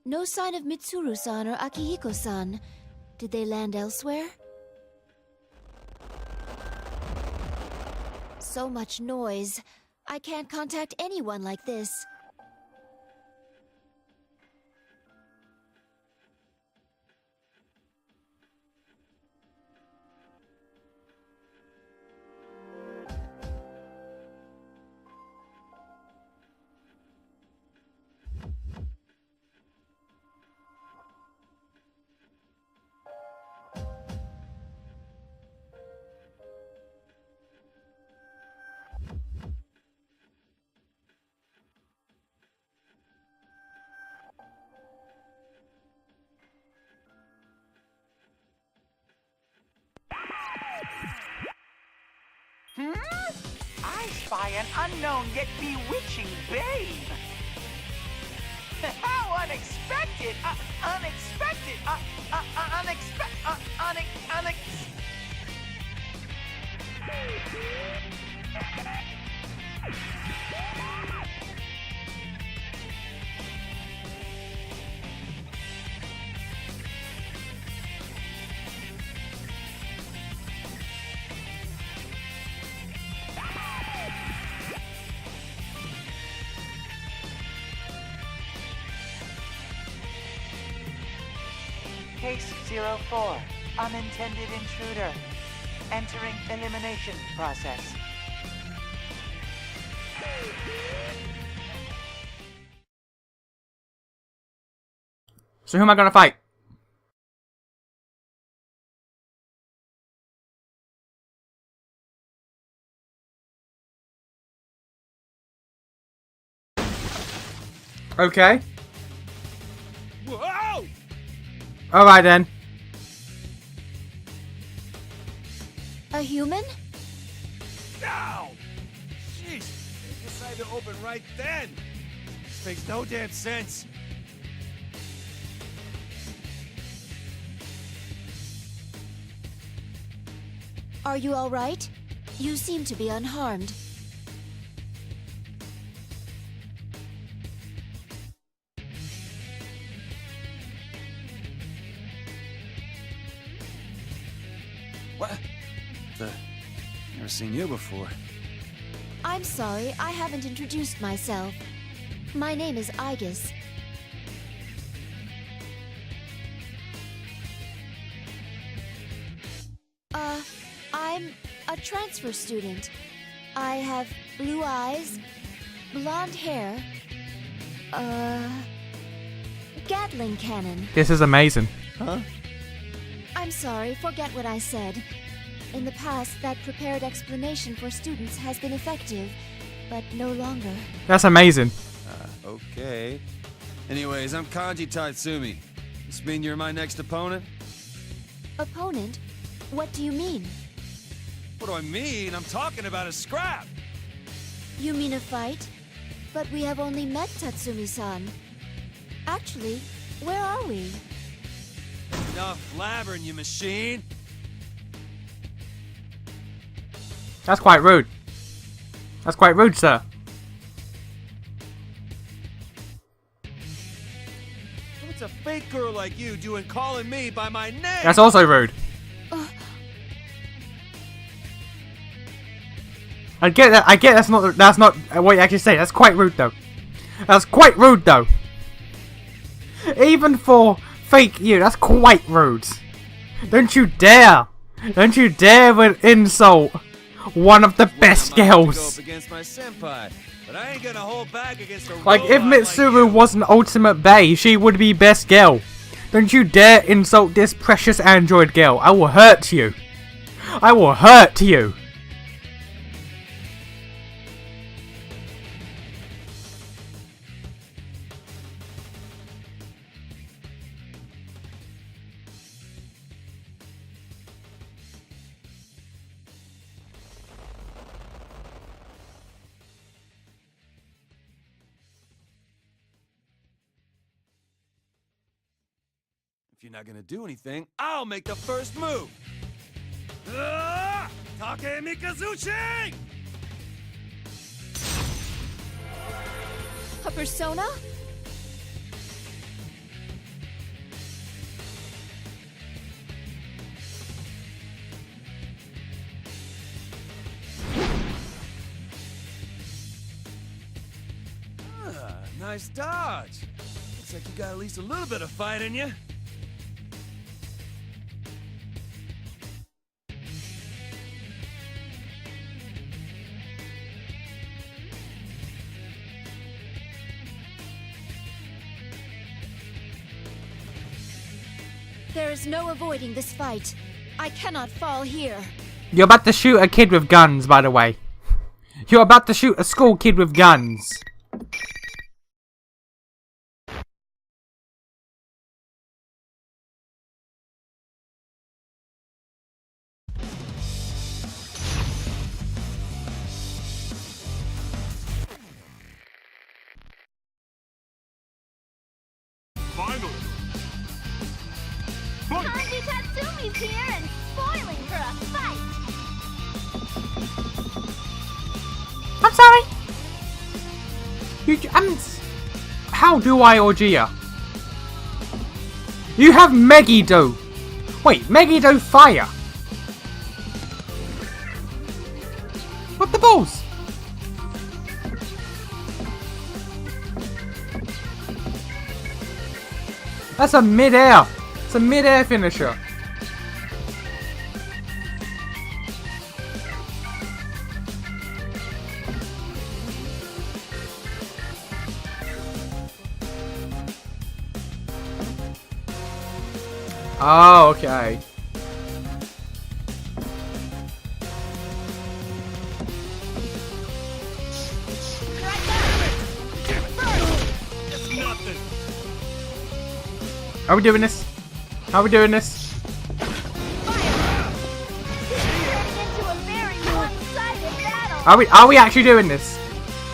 No sign of Mitsuru-san or Akihiko-san. Did they land elsewhere? So much noise. I can't contact anyone like this. I spy an unknown yet bewitching babe. How unexpected! Unexpected! Case 04, unintended intruder. Entering elimination process. So who am I gonna fight? Okay. Whoa! Alright then. A human? No! Jeez, I decided to open right then. This makes no damn sense. Are you all right? You seem to be unharmed. What? Never seen you before. I'm sorry, I haven't introduced myself. My name is Aegis. I'm a transfer student. I have blue eyes, blonde hair, Gatling cannon. This is amazing. Huh? I'm sorry, forget what I said. In the past, that prepared explanation for students has been effective, but no longer. That's amazing. Okay. Anyways, I'm Kanji Tatsumi. This mean you're my next opponent? Opponent? What do you mean? What do I mean? I'm talking about a scrap! You mean a fight? But we have only met Tatsumi-san. Actually, where are we? Enough blabbering, you machine! That's quite rude. That's quite rude, sir. What's a fake girl like you doing calling me by my name? That's also rude. I get that. I get that's not what you actually say. That's quite rude though. That's quite rude though. Even for fake you, that's quite rude. Don't you dare! Don't you dare insult one of the best girls. Go up against my senpai, but I ain't gonna hold back against a Like if robot Mitsuru like wasn't ultimate bae, she would be best girl. Don't you dare insult this precious android girl. I will hurt you. I will hurt you. If you're not gonna do anything, I'll make the first move! Take Mikazuchi! A persona? Nice dodge. Looks like you got at least a little bit of fight in you. There is no avoiding this fight. I cannot fall here. You're about to shoot a kid with guns, by the way. You're about to shoot a school kid with guns. Finally! Kanji Tatsumi's here and spoiling for a fight! I'm sorry. How do I Orgia? You have Megiddo. Wait, Megiddo fire. What the balls? That's a mid-air. It's a mid-air finisher. Oh, okay. Are we doing this? How are we doing this? Are we actually doing this?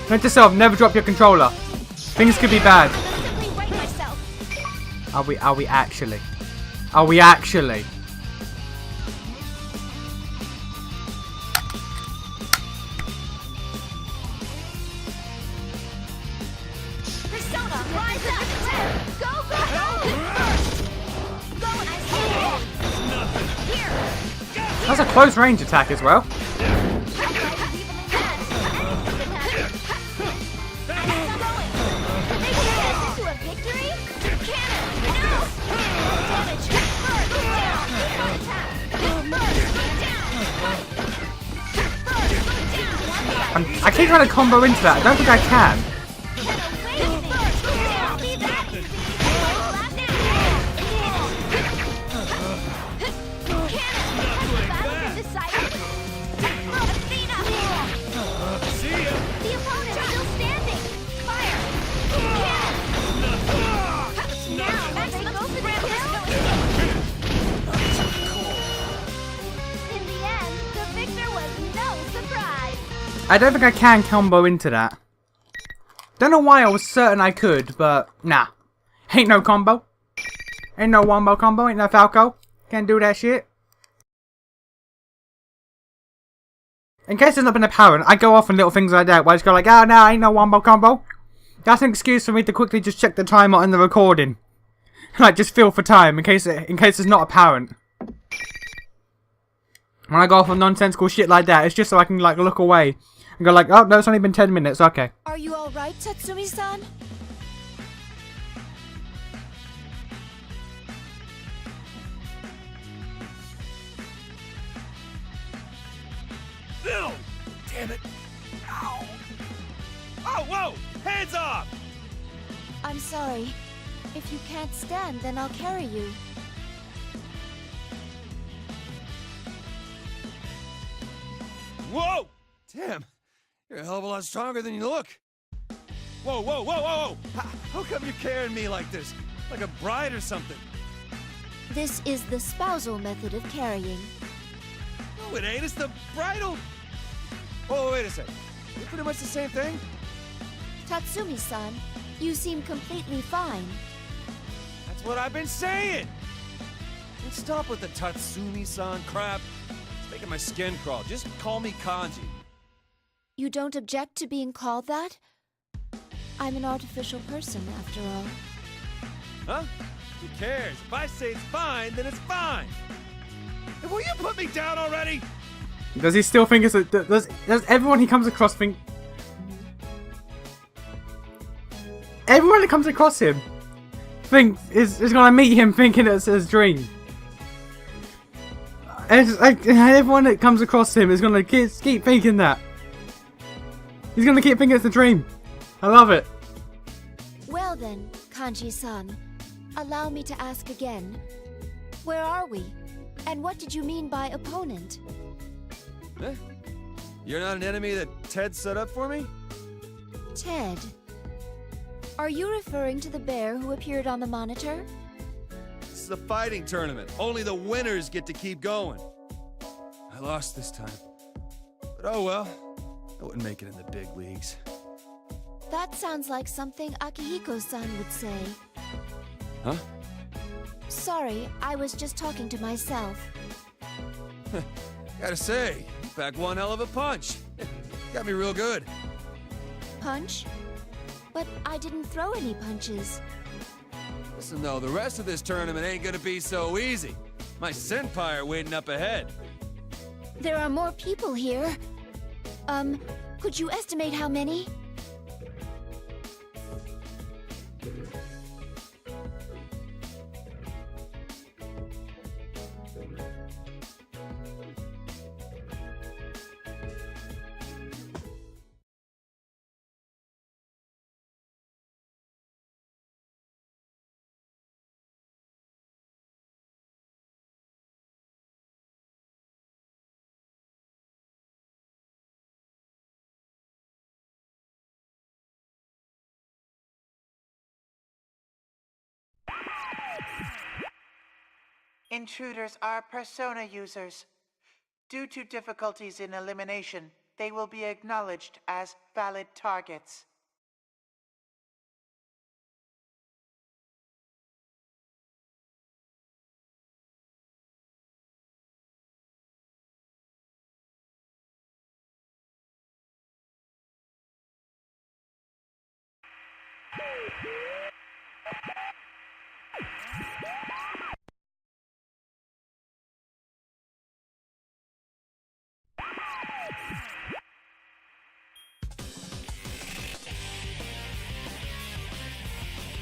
Note to self, never drop your controller. Things could be bad. Are we actually? Are we actually? Persona, rise up! Go, go, go! Go, I see it! Here! That's a close range attack as well. I keep trying to combo into that. I don't think I can. I don't think I can combo into that. Don't know why I was certain I could, but nah. Ain't no combo. Ain't no wombo combo, ain't no Falco. Can't do that shit. In case it's not been apparent, I go off on little things like that where I just go like, oh no, ain't no wombo combo. That's an excuse for me to quickly just check the timer on the recording. Like, just feel for time in case it's not apparent. When I go off on nonsensical shit like that, it's just so I can like look away and go like, oh no, it's only been 10 minutes, okay. Are you alright, Tatsumi-san? No! Damn it! Ow! Oh, whoa! Hands off! I'm sorry. If you can't stand, then I'll carry you. Whoa! Damn, you're a hell of a lot stronger than you look. Whoa, whoa, whoa, whoa, whoa! How come you're carrying me like this? Like a bride or something? This is the spousal method of carrying. No, it ain't. It's the bridal... Oh, wait a second. You're pretty much the same thing? Tatsumi-san, you seem completely fine. That's what I've been saying! And stop with the Tatsumi-san crap. It's making my skin crawl. Just call me Kanji. You don't object to being called that? I'm an artificial person, after all. Huh? Who cares? If I say it's fine, then it's fine. And will you put me down already? Does he still think it's a... Does everyone he comes across think... Everyone that comes across him is gonna meet him thinking it's his dream. And everyone that comes across him is gonna keep thinking that. He's gonna keep thinking it's a dream. I love it. Well then, Kanji-san, allow me to ask again. Where are we? And what did you mean by opponent? Eh? You're not an enemy that Ted set up for me? Ted? Are you referring to the bear who appeared on the monitor? This is a fighting tournament. Only the winners get to keep going. I lost this time. But oh well. I wouldn't make it in the big leagues. That sounds like something Akihiko-san would say. Huh? Sorry, I was just talking to myself. Gotta say, you packed one hell of a punch. Got me real good. Punch? But I didn't throw any punches. Listen though, the rest of this tournament ain't gonna be so easy. My senpai are waiting up ahead. There are more people here. Could you estimate how many? Intruders are persona users. Due to difficulties in elimination, they will be acknowledged as valid targets.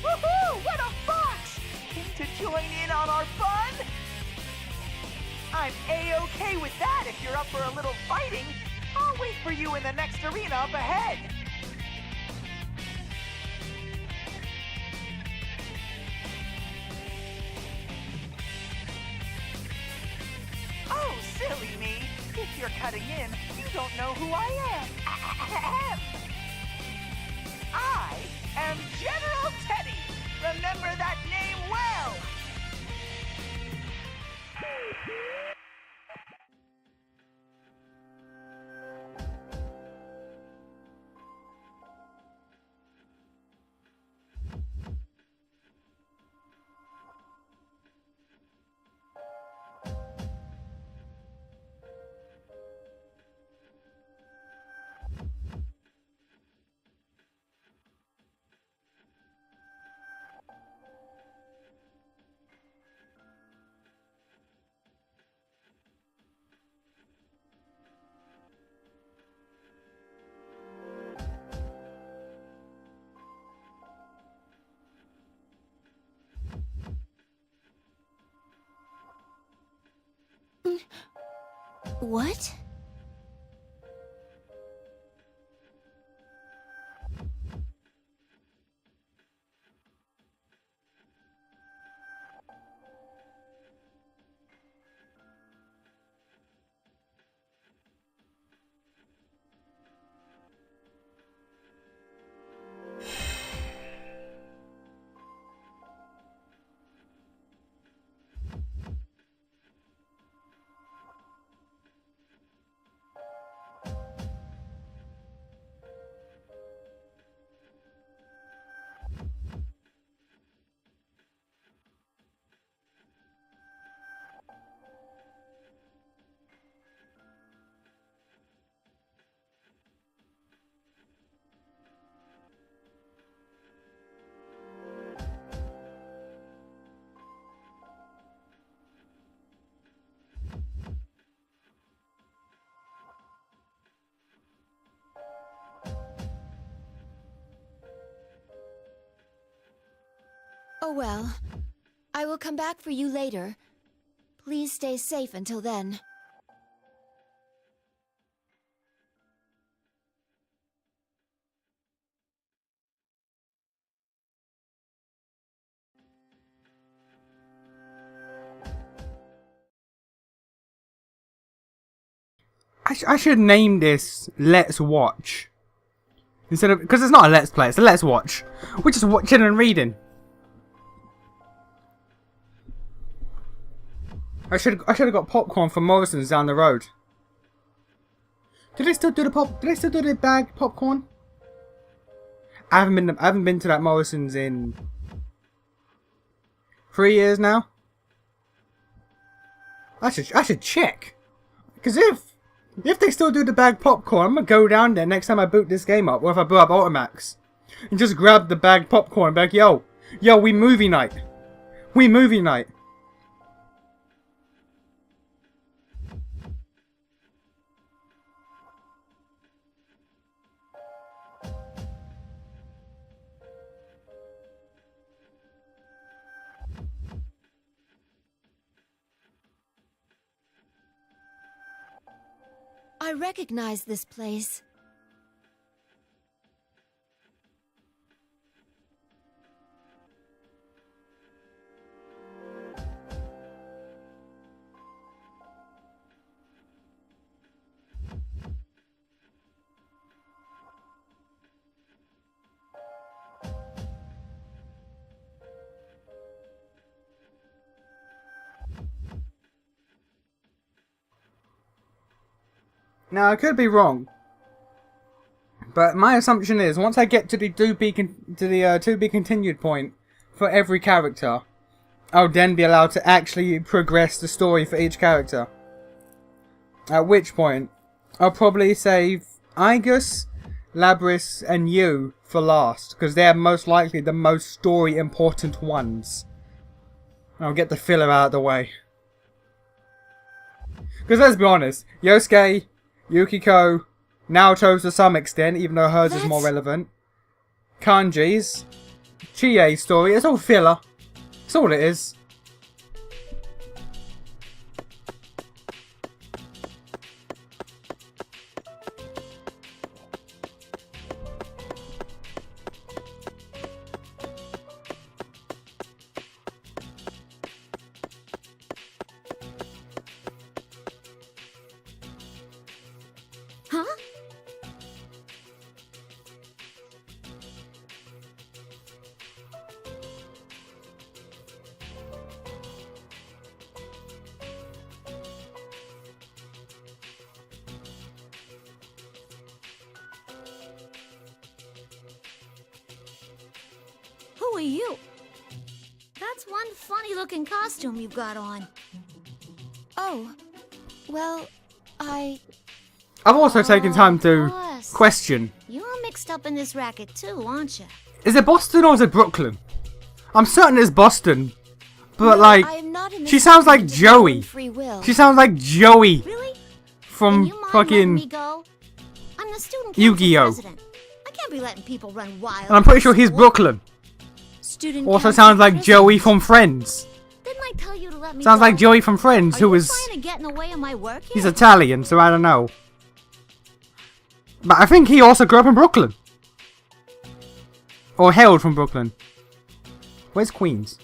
Woohoo! What a box! Keen to join in on our fun? I'm A-okay with that if you're up for a little fighting. I'll wait for you in the next arena up ahead. Oh, silly me. If you're cutting in, you don't know who I am. I am General Teddy. Remember that name well. What? Oh well. I will come back for you later. Please stay safe until then. I should name this Let's Watch. Instead of, because it's not a Let's Play, it's a Let's Watch. We're just watching and reading. I should have got popcorn from Morrison's down the road. Do they still do the bag popcorn? I haven't been to that Morrison's in 3 years now. I should check. Cause if they still do the bag popcorn, I'm gonna go down there next time I boot this game up, or if I boot up Ultimax, and just grab the bag popcorn and be like, yo, we movie night. We movie night. I recognize this place. Now, I could be wrong, but my assumption is once I get to the to be continued point for every character, I'll then be allowed to actually progress the story for each character. At which point, I'll probably save Aegis, Labris, and you for last, because they're most likely the most story important ones. I'll get the filler out of the way. Because let's be honest, Yosuke, Yukiko, Naoto's to some extent, even though hers is more relevant. Kanji's, Chie's story, it's all filler. That's all it is. Huh? Who are you? That's one funny-looking costume you've got on. Oh, well, I've also taken time to course. question, You're mixed up in this racket too, aren't you? is it Boston or is it Brooklyn? I'm certain it's Boston, but no, like, I am not in she this sounds like company of my own Joey. free will. She sounds like Joey Really? from You mind letting me fucking go? I'm the student council Yu-Gi-Oh! president. I can't be letting people run wild. And I'm pretty sure he's School. Brooklyn. Student Also council sounds like president. Joey from Friends. Didn't I tell you to let me Sounds go? like Joey from Friends, Are who you was... trying to get in the way of my work here? He's Italian, so I don't know. But I think he also grew up in Brooklyn. Or hailed from Brooklyn. Where's Queens?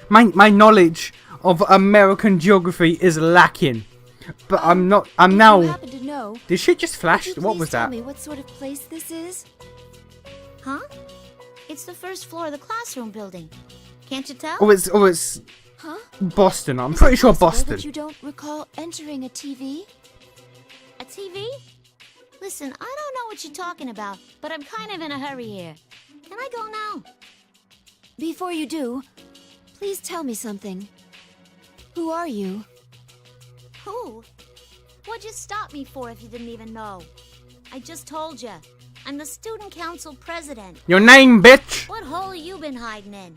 My knowledge of American geography is lacking. But I'm not... I'm If now... you happen to know, Did shit just flash? could you What please was tell that? me what sort of place this is? Huh? It's the first floor of the classroom building. Can't you tell? Oh, it's Huh? Boston. I'm Is pretty it sure possible Boston. that you don't recall entering a TV? A TV? Listen, I don't know what you're talking about, but I'm kind of in a hurry here. Can I go now? Before you do, please tell me something. Who are you? Who? What'd you stop me for if you didn't even know? I just told you. I'm the student council president. Your name, bitch! What hole have you been hiding in?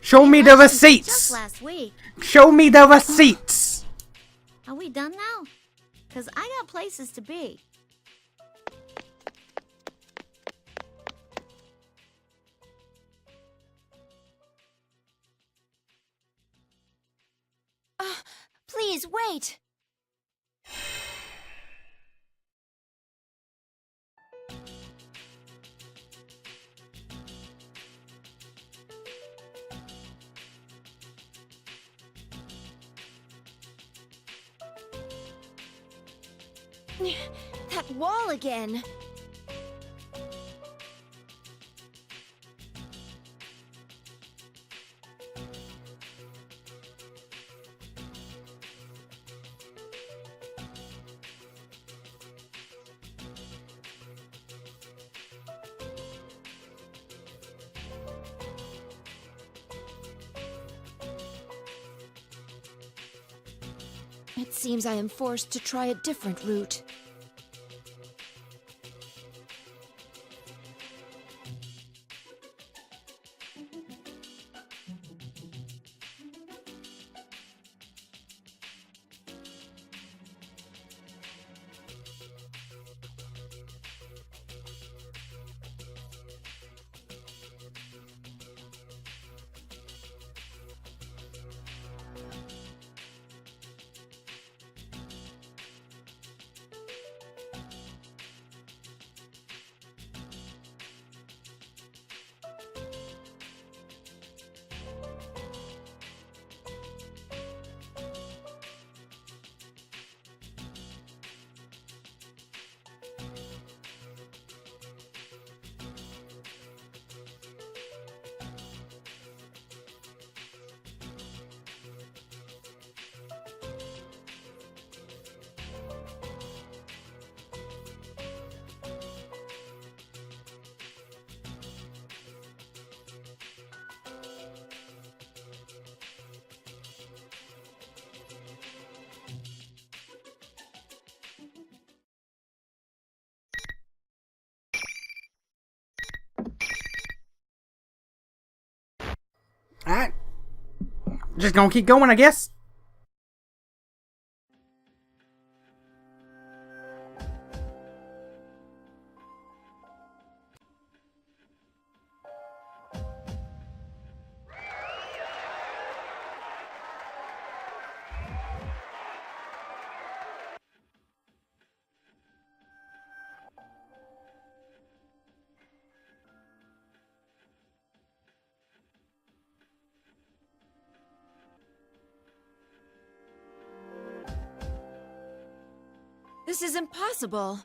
Show me the Elections receipts! Just last week. Show me the receipts! Are we done now? 'Cause I got places to be. Please, wait! That wall again! It seems I am forced to try a different route. Just gonna keep going, I guess. This is impossible.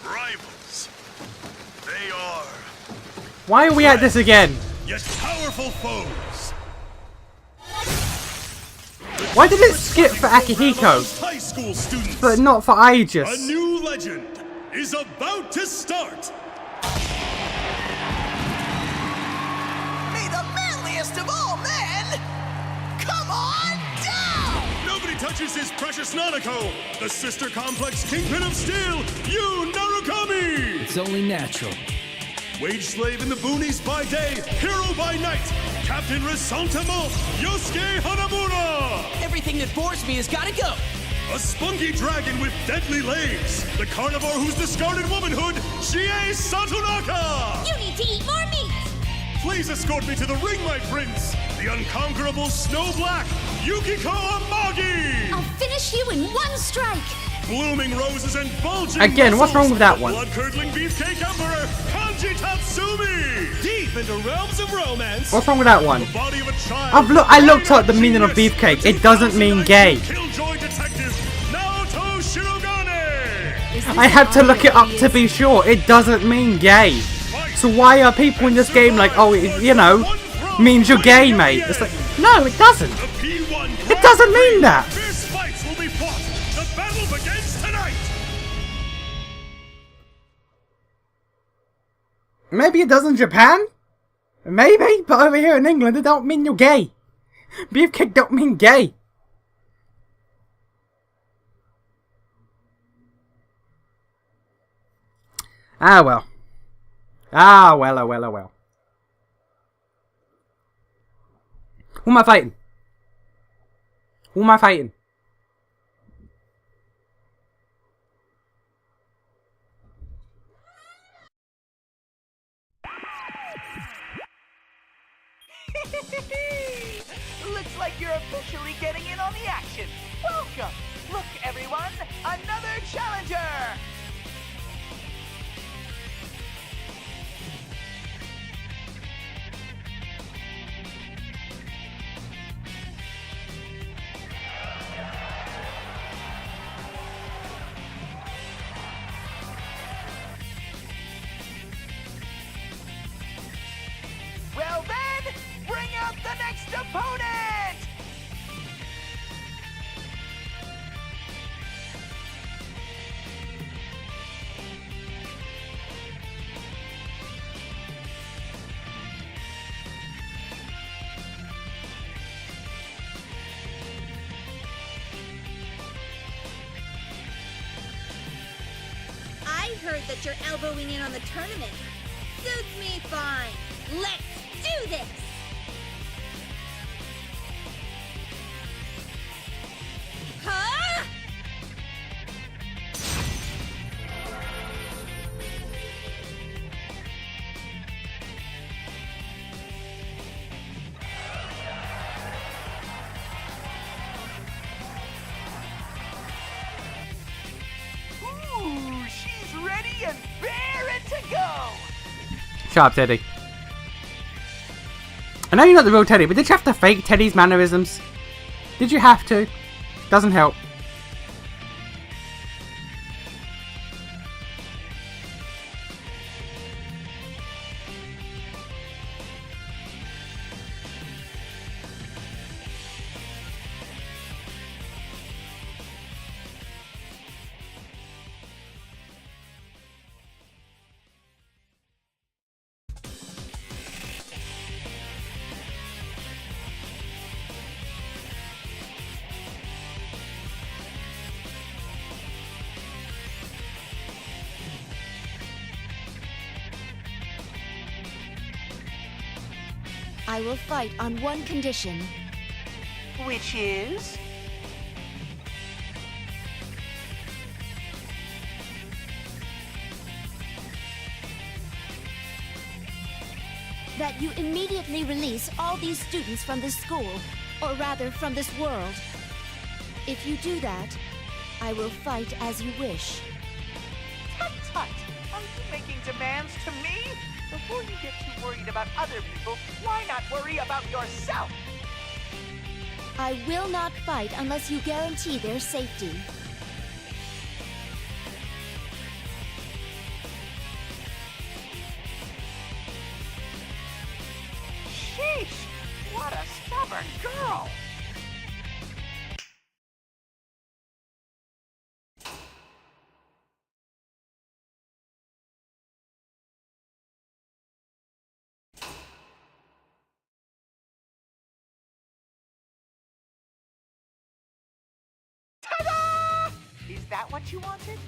Rivals. They are. Why are we at this again? Yet powerful foes. Why did it skip for Akihiko, High school students. but not for A Aegis? new legend is about to start. May the manliest of all men come on down! Nobody touches his precious Nanako, the sister complex kingpin of steel, Yu Narukami! It's only natural. Wage slave in the boonies by day, hero by night, Captain Resentiment, Yosuke Hanamura! Everything that bores me has gotta go! A spunky dragon with deadly legs, the carnivore who's discarded womanhood, Chie Satonaka! You need to eat more meat! Please escort me to the ring, my prince, the unconquerable Snow Black, Yukiko Amagi! I'll finish you in one strike! Blooming roses and bulging Again, what's wrong with that one? Blood-curdling beefcake emperor, Kanji Tatsumi! Deep into realms of romance! What's wrong with that one? The body of a child. I looked up the meaning of beefcake. It doesn't mean gay. Killjoy detective, Naoto Shirogane! I had to look it up to be sure. It doesn't mean gay. So why are people in this game like, oh, it, you know, means you're gay, mate? It's like, no, it doesn't. It doesn't mean that. Fierce fights will be fought. The battle begins tonight. Maybe it does in Japan? Maybe, but over here in England it don't mean you're gay. Beefcake don't mean gay. Ah well. Ah well, oh well, oh well. Who am I fighting? Who am I fighting? Looks like you're officially getting in on the action. Welcome! Look, everyone, another challenger! Well then, bring out the next opponent! I heard that you're elbowing in on the tournament. Suits me fine. Let's do this! Shut up, Teddy. I know you're not the real Teddy, but did you have to fake Teddy's mannerisms? Did you have to? Doesn't help. I will fight on one condition. Which is? That you immediately release all these students from this school, or rather from this world. If you do that, I will fight as you wish. Tut tut! Are you making demands to me? Before you get too worried about other people, why not worry about yourself? I will not fight unless you guarantee their safety. Sheesh! What a stubborn girl! Ta-da! Is that what you wanted?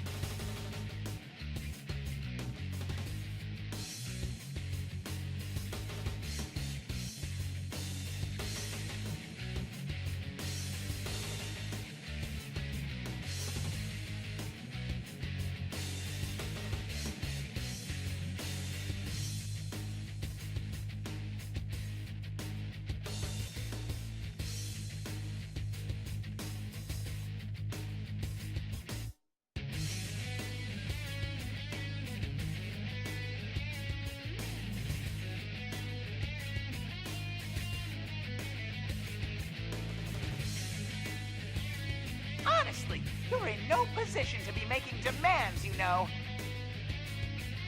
Honestly, you're in no position to be making demands, you know.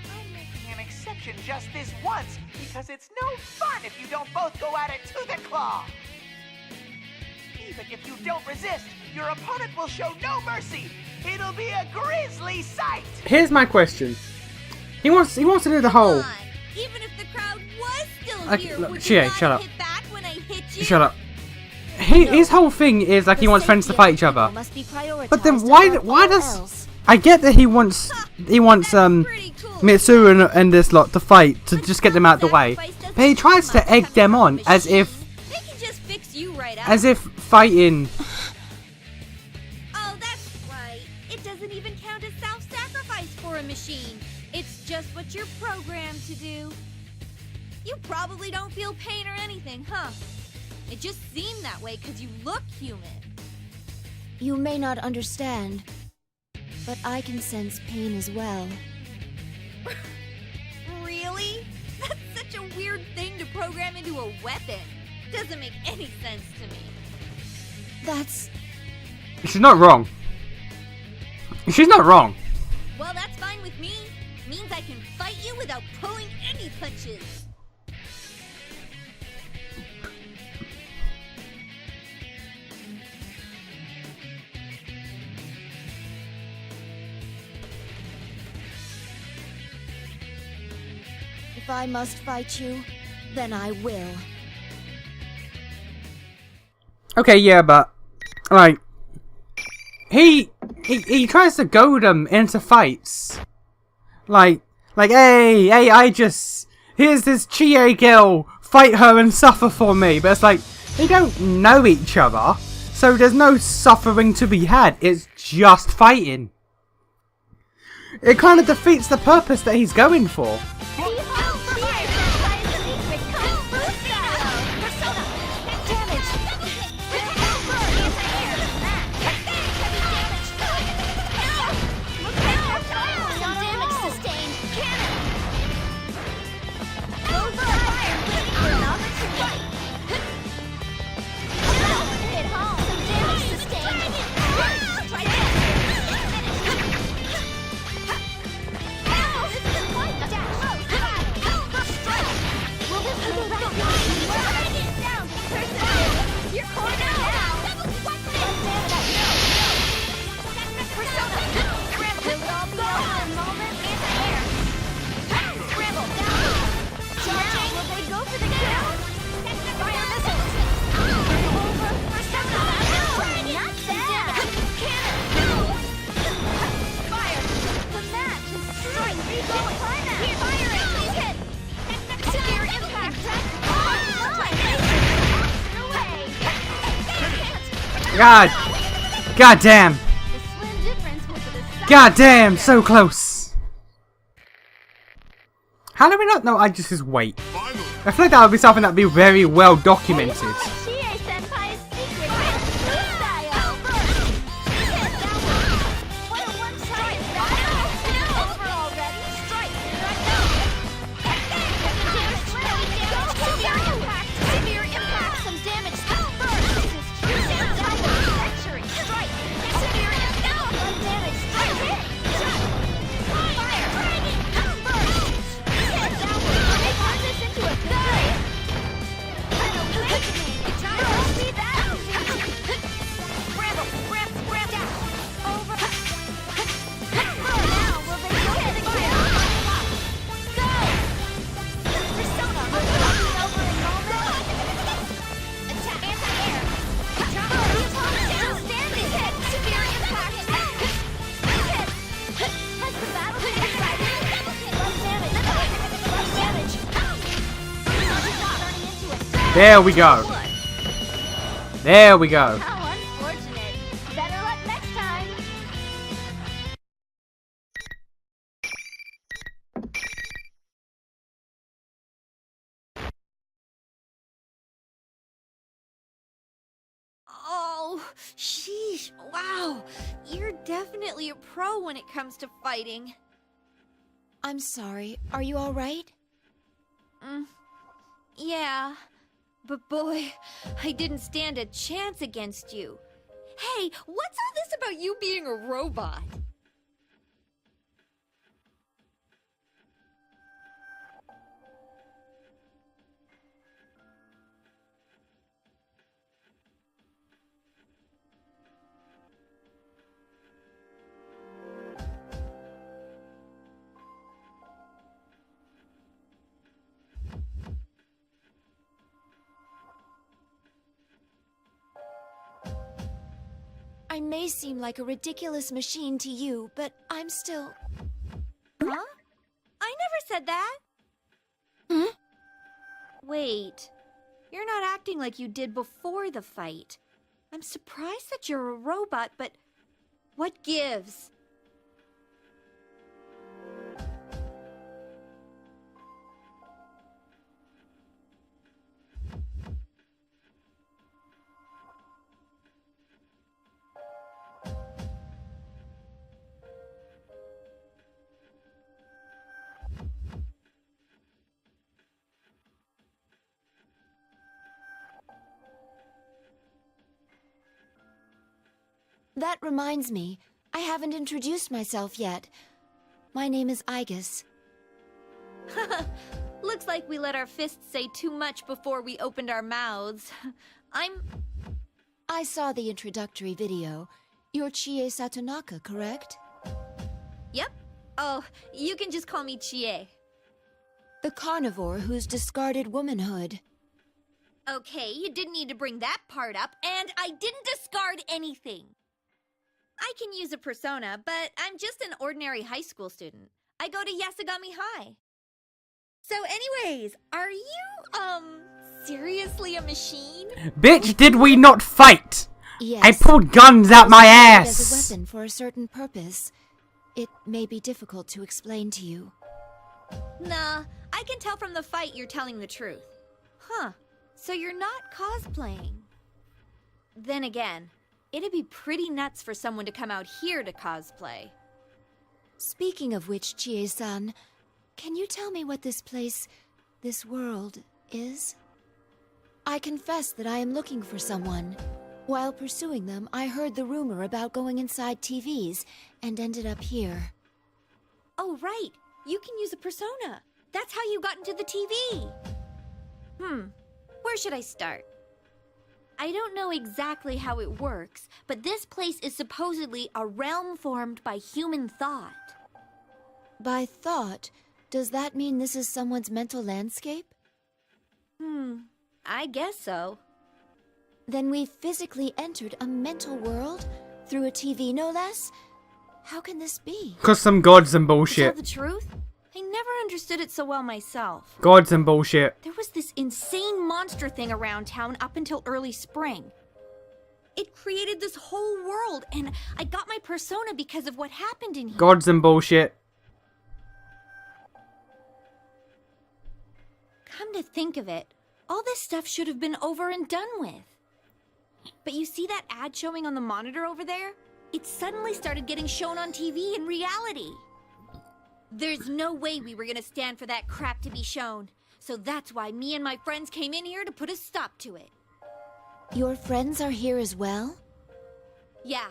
I'm making an exception just this once, because it's no fun if you don't both go at it to the claw. Even if you don't resist, your opponent will show no mercy. It'll be a grisly sight. Here's my question. He wants to do the whole. Come on. Even if the crowd was still Okay, here, look, would Chie, you not shut up. hit back when I hit you? Shut up. His whole thing is like he wants friends to fight each other. Must be prioritized But then above why all does else. I get that he wants Mitsuru and this lot to fight to just get them out of the way, but he tries to egg them on as if They can just fix you right out. as if fighting. Oh, that's right. It doesn't even count as self-sacrifice for a machine. It's just what you're programmed to do. You probably don't feel pain or anything, huh? It just seemed that way because you look human. You may not understand, but I can sense pain as well. Really? That's such a weird thing to program into a weapon. Doesn't make any sense to me. That's... She's not wrong. She's not wrong. Well, that's fine with me. Means I can fight you without pulling any punches. If I must fight you, then I will. Okay, yeah, but like he tries to goad them into fights. Like hey, here's this Chie girl, fight her and suffer for me. But it's like they don't know each other, so there's no suffering to be had. It's just fighting. It kind of defeats the purpose that he's going for. God. God damn. The slim difference was the God damn, so close. How do we not know Aegis' weight? I feel like that would be something that would be very well documented. Chie-senpai's secret dance style. What a one-time battle! Over already. Strike. Severe impact. Severe impact. Some damage. This is true century. Strike. Severe impact. Some damage. Strike. Fire. Burst. They turn this into a good. There we go. There we go. How unfortunate. Better luck next time. Oh, sheesh. Wow. You're definitely a pro when it comes to fighting. I'm sorry. Are you alright? Yeah. But boy, I didn't stand a chance against you. Hey, what's all this about you being a robot? I may seem like a ridiculous machine to you, but I'm still... Huh? I never said that. Wait. You're not acting like you did before the fight. I'm surprised that you're a robot, but what gives? That reminds me, I haven't introduced myself yet. My name is Aegis. Looks like we let our fists say too much before we opened our mouths. I saw the introductory video. You're Chie Satonaka, correct? Yep. Oh, you can just call me Chie. The carnivore who's discarded womanhood. Okay, you didn't need to bring that part up, and I didn't discard anything. I can use a persona, but I'm just an ordinary high school student. I go to Yasugami High. So anyways, are you, seriously a machine? Bitch, did we not fight? Yes. I pulled guns out my As a ass. weapon for a certain purpose. It may be difficult to explain to you. Nah, I can tell from the fight you're telling the truth. Huh, so you're not cosplaying. Then again, it'd be pretty nuts for someone to come out here to cosplay. Speaking of which, Chie-san, can you tell me what this place, this world, is? I confess that I am looking for someone. While pursuing them, I heard the rumor about going inside TVs and ended up here. Oh, right. You can use a persona. That's how you got into the TV. Where should I start? I don't know exactly how it works, but this place is supposedly a realm formed by human thought. By thought, does that mean this is someone's mental landscape? I guess so. Then we physically entered a mental world? Through a TV, no less? How can this be? Cause some gods and To tell bullshit. the truth, I never understood it so well myself. Gods and bullshit. There was this insane monster thing around town up until early spring. It created this whole world, and I got my persona because of what happened in here. Gods and bullshit. Come to think of it, all this stuff should have been over and done with. But you see that ad showing on the monitor over there? It suddenly started getting shown on TV in reality. There's no way we were gonna stand for that crap to be shown. So that's why me and my friends came in here to put a stop to it. Your friends are here as well? Yeah,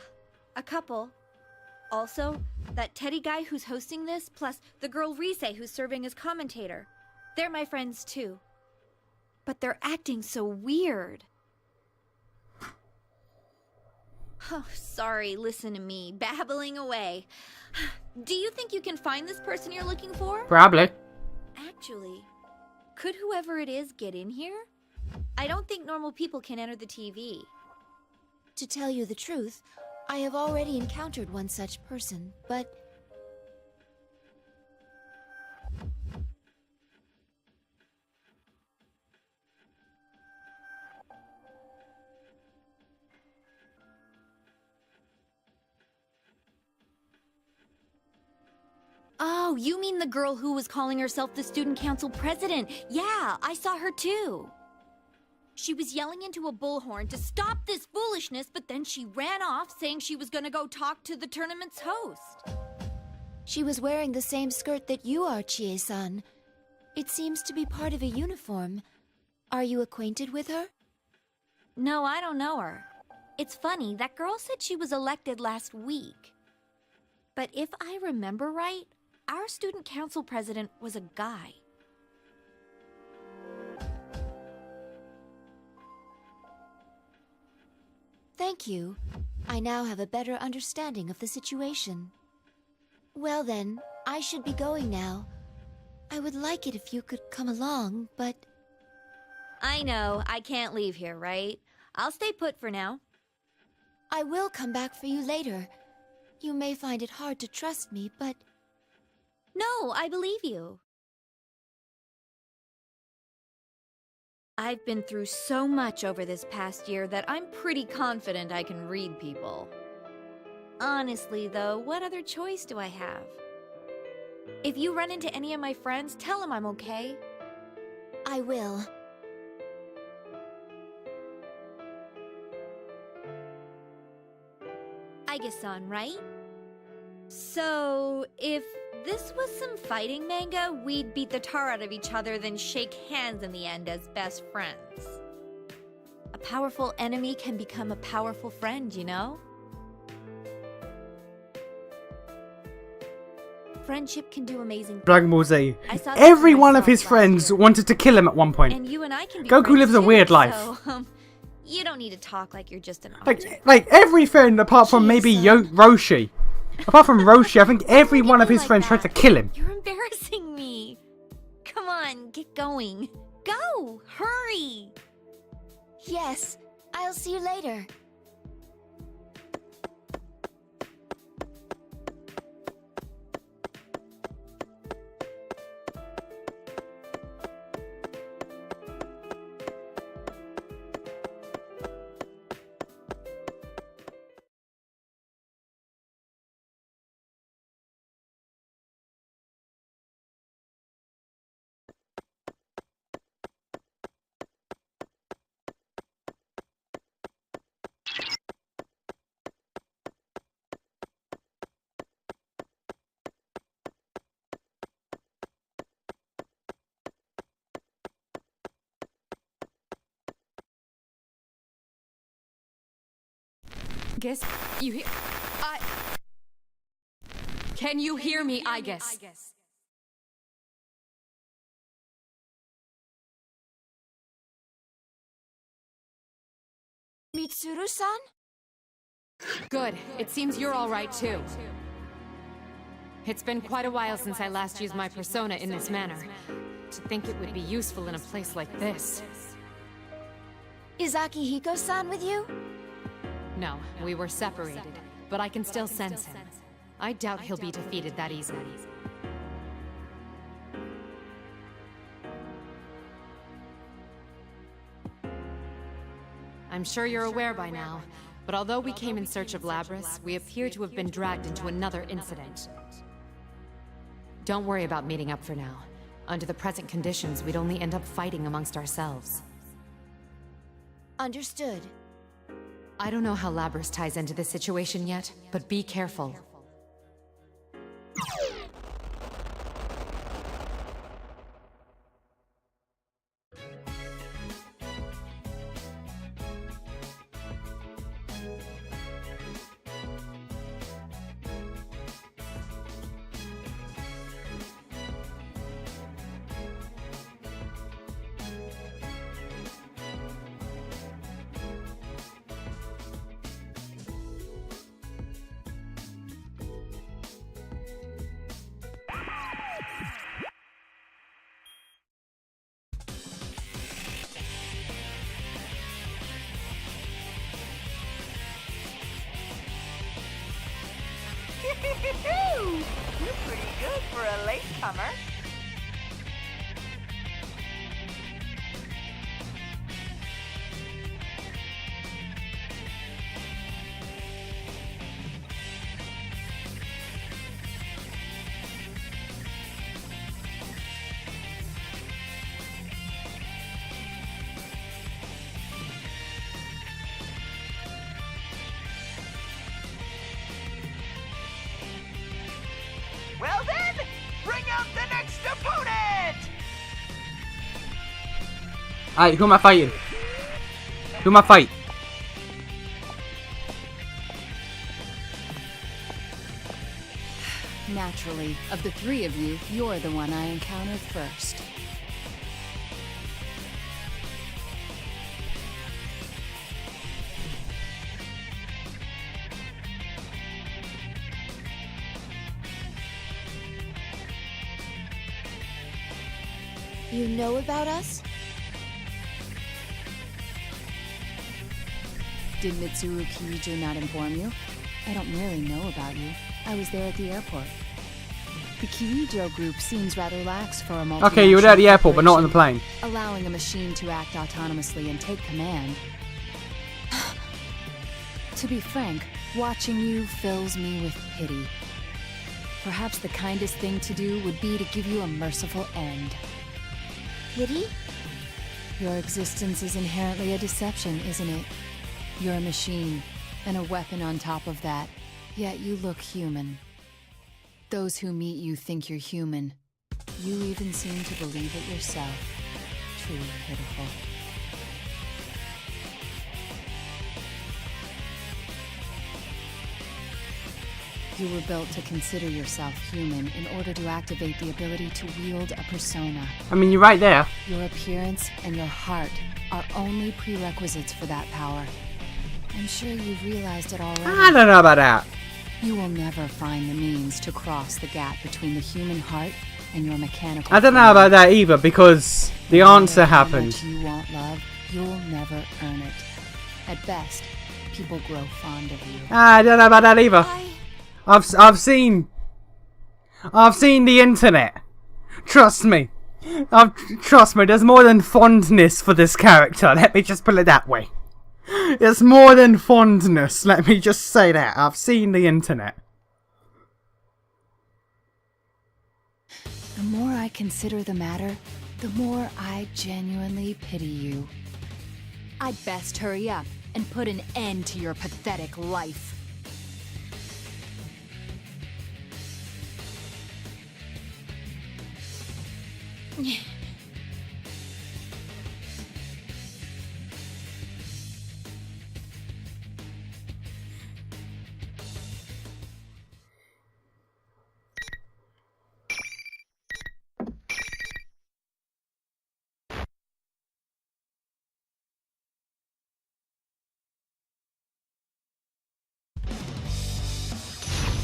a couple. Also, that Teddy guy who's hosting this, plus the girl Rise who's serving as commentator. They're my friends too. But they're acting so weird. Oh, sorry, listen to me, babbling away. Do you think you can find this person you're looking for? Probably. Actually, could whoever it is get in here? I don't think normal people can enter the TV. To tell you the truth, I have already encountered one such person, but... Oh, you mean the girl who was calling herself the student council president? Yeah, I saw her too. She was yelling into a bullhorn to stop this foolishness, but then she ran off saying she was gonna go talk to the tournament's host. She was wearing the same skirt that you are, Chie-san. It seems to be part of a uniform. Are you acquainted with her? No, I don't know her. It's funny, that girl said she was elected last week. But if I remember right, our student council president was a guy. Thank you. I now have a better understanding of the situation. Well then, I should be going now. I would like it if you could come along, but... I know, I can't leave here, right? I'll stay put for now. I will come back for you later. You may find it hard to trust me, but... No, I believe you. I've been through so much over this past year that I'm pretty confident I can read people. Honestly, though, what other choice do I have? If you run into any of my friends, tell them I'm okay. I will. Aegis-san, right? So, if this was some fighting manga, we'd beat the tar out of each other, then shake hands in the end as best friends. A powerful enemy can become a powerful friend, you know? Friendship can do amazing things. Dragon Ball Z. I saw that Every for one of myself his last friends year. wanted to kill him at one point. And you and I can be Goku friends lives a too, weird life. So, you don't need to talk like you're just an object. Like every friend apart from maybe Roshi. Apart from Roshi, I think every one of his like friends that? tried to kill him. You're embarrassing me. Come on, get going. Go! Hurry! Yes, I'll see you later. Guess you hear. Can you hear me, Aegis? Mitsuru-san? Good. It seems you're all right too. It's been quite a while since I last used my persona in this manner. To think it would be useful in a place like this. Is Akihiko-san with you? No, we were separated, but I can still sense him. I doubt he'll be defeated that easily. I'm sure you're aware by now, But although we came in search of Labrys, we appear to have been dragged into another incident. Don't worry about meeting up for now. Under the present conditions, we'd only end up fighting amongst ourselves. Understood. I don't know how Labrys ties into this situation yet, but be careful. You're pretty good for a latecomer. Well then, bring out the next opponent! Alright, who am I fighting? Who am I fight? Naturally, of the three of you, you're the one I encountered first. You know about us? Did Mitsuru Kirijo not inform you? I don't merely know about you. I was there at the airport. The Kirijo group seems rather lax for a multinational Okay, you were there at the airport, but not on the plane. allowing a machine to act autonomously and take command. To be frank, watching you fills me with pity. Perhaps the kindest thing to do would be to give you a merciful end. Pity? Your existence is inherently a deception, isn't it? You're a machine, and a weapon on top of that, yet you look human. Those who meet you think you're human. You even seem to believe it yourself. Truly pitiful. You were built to consider yourself human in order to activate the ability to wield a persona. I mean, you're right there. Your appearance and your heart are only prerequisites for that power. I'm sure you've realized it already. I don't know about that. You will never find the means to cross the gap between the human heart and your mechanical I don't know about that either, because the answer happened. How much you want love, you'll never earn it. At best, people grow fond of you. I don't know about that either. I've seen the internet. Trust me. Trust me, there's more than fondness for this character. Let me just put it that way. It's more than fondness. Let me just say that. I've seen the internet. The more I consider the matter, the more I genuinely pity you. I'd best hurry up and put an end to your pathetic life.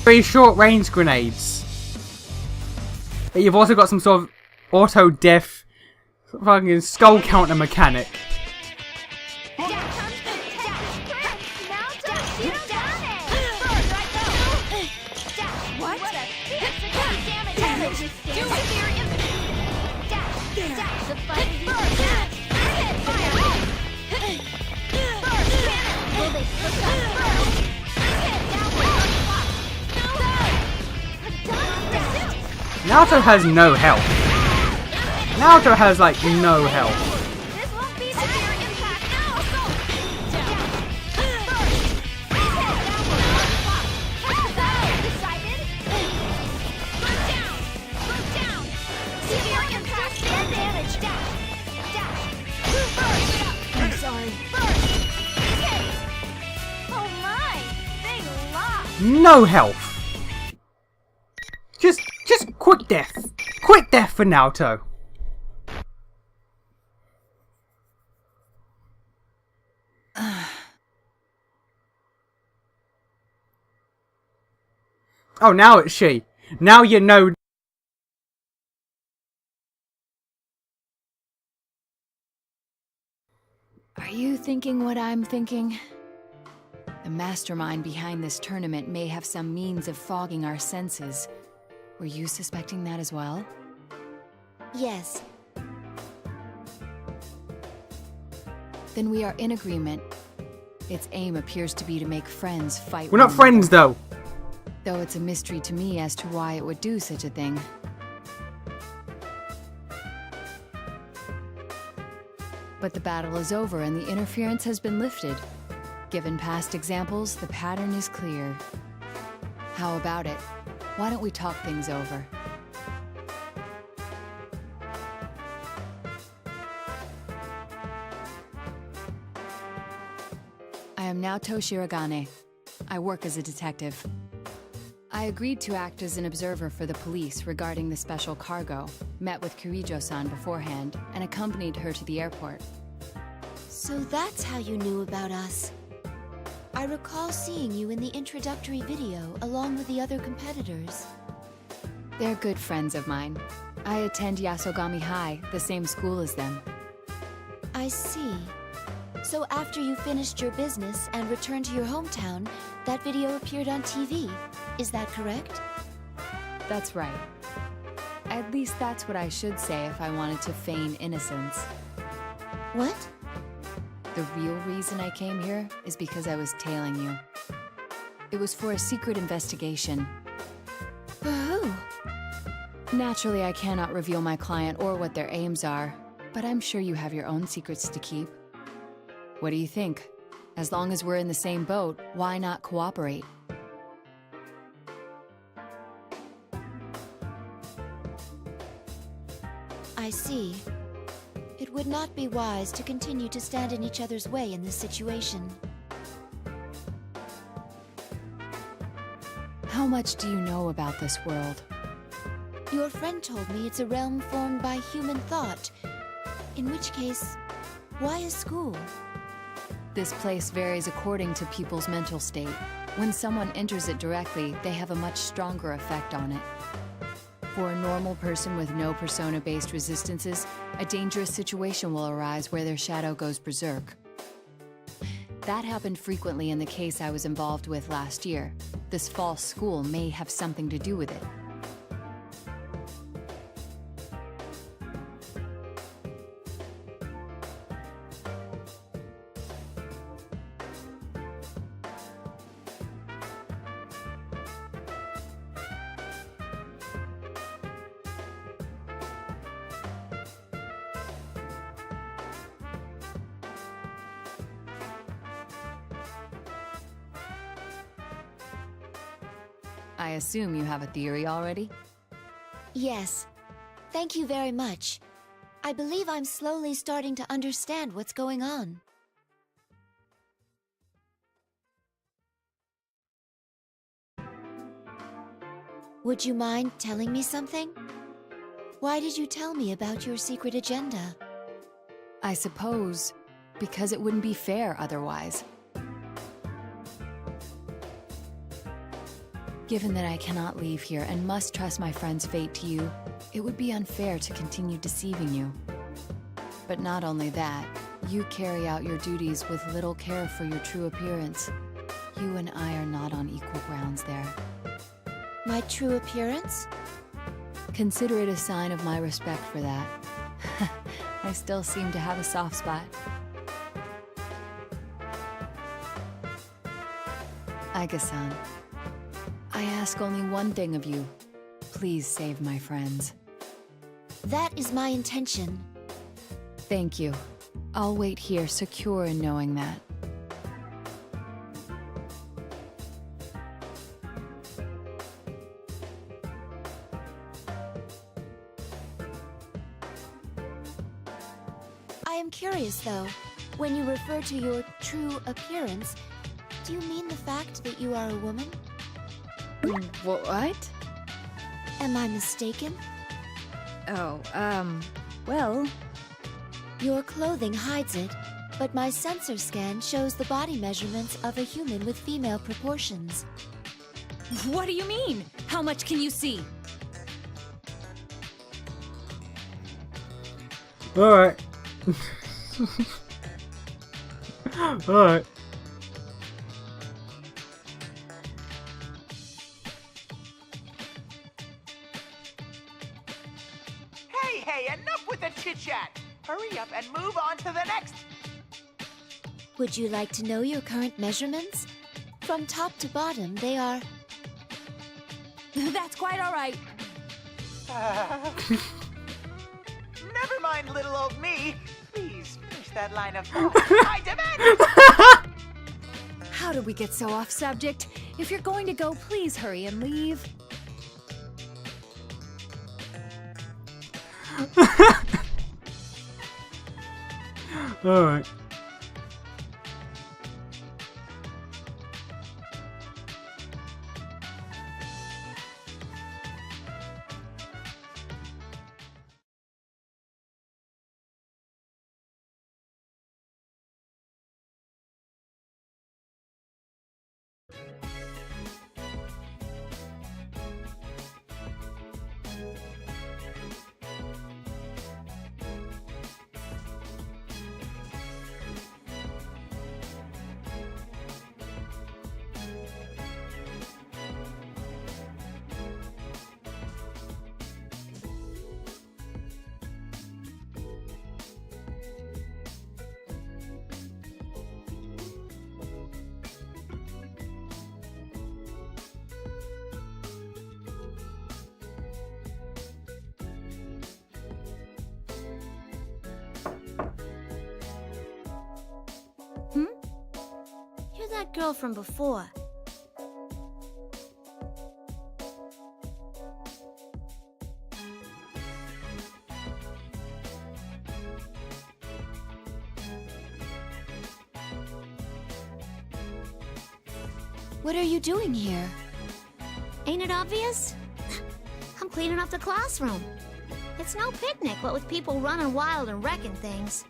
Very short range grenades. But you've also got some sort of auto death fucking skull counter mechanic. Naruto has no health. Naruto has, like, no health. This won't be severe impact. Now assault. Decided. Group down. Group down. Severe impact and damage. Dash. Dash. Burst. I'm sorry. Burst. Hit. Oh my. They lost. No health. Just quick death. Quick death for Naruto. Oh, now it's she. Now you know. Are you thinking what I'm thinking? The mastermind behind this tournament may have some means of fogging our senses. Were you suspecting that as well? Yes. Then we are in agreement. Its aim appears to be to make friends fight. We're not one friends, another. though. Though it's a mystery to me as to why it would do such a thing. But the battle is over and the interference has been lifted. Given past examples, the pattern is clear. How about it? Why don't we talk things over? I am Naoto Shirogane. I work as a detective. I agreed to act as an observer for the police regarding the special cargo, met with Kirijo-san beforehand, and accompanied her to the airport. So that's how you knew about us. I recall seeing you in the introductory video along with the other competitors. They're good friends of mine. I attend Yasogami High, the same school as them. I see. So after you finished your business and returned to your hometown, that video appeared on TV. Is that correct? That's right. At least that's what I should say if I wanted to feign innocence. What? The real reason I came here is because I was tailing you. It was for a secret investigation. For who? Naturally, I cannot reveal my client or what their aims are, but I'm sure you have your own secrets to keep. What do you think? As long as we're in the same boat, why not cooperate? I see. It would not be wise to continue to stand in each other's way in this situation. How much do you know about this world? Your friend told me it's a realm formed by human thought. In which case, why a school? This place varies according to people's mental state. When someone enters it directly, they have a much stronger effect on it. For a normal person with no persona-based resistances, a dangerous situation will arise where their shadow goes berserk. That happened frequently in the case I was involved with last year. This false school may have something to do with it. I assume you have a theory already? Yes. Thank you very much. I believe I'm slowly starting to understand what's going on. Would you mind telling me something? Why did you tell me about your secret agenda? I suppose because it wouldn't be fair otherwise. Given that I cannot leave here and must trust my friend's fate to you, it would be unfair to continue deceiving you. But not only that, you carry out your duties with little care for your true appearance. You and I are not on equal grounds there. My true appearance? Consider it a sign of my respect for that. I still seem to have a soft spot. Aegis-san, I ask only one thing of you. Please save my friends. That is my intention. Thank you. I'll wait here, secure in knowing that. I am curious, though. When you refer to your true appearance, do you mean the fact that you are a woman? What? Am I mistaken? Oh, well... Your clothing hides it, but my sensor scan shows the body measurements of a human with female proportions. What do you mean? How much can you see? Alright. Alright. Hey, enough with the chit-chat! Hurry up and move on to the next! Would you like to know your current measurements? From top to bottom, they are... That's quite all right. Never mind, little old me. Please finish that line of thought. I demand it! How did we get so off subject? If you're going to go, please hurry and leave. Alright. You're that girl from before. What are you doing here? Ain't it obvious? I'm cleaning up the classroom. It's no picnic, what with people running wild and wrecking things.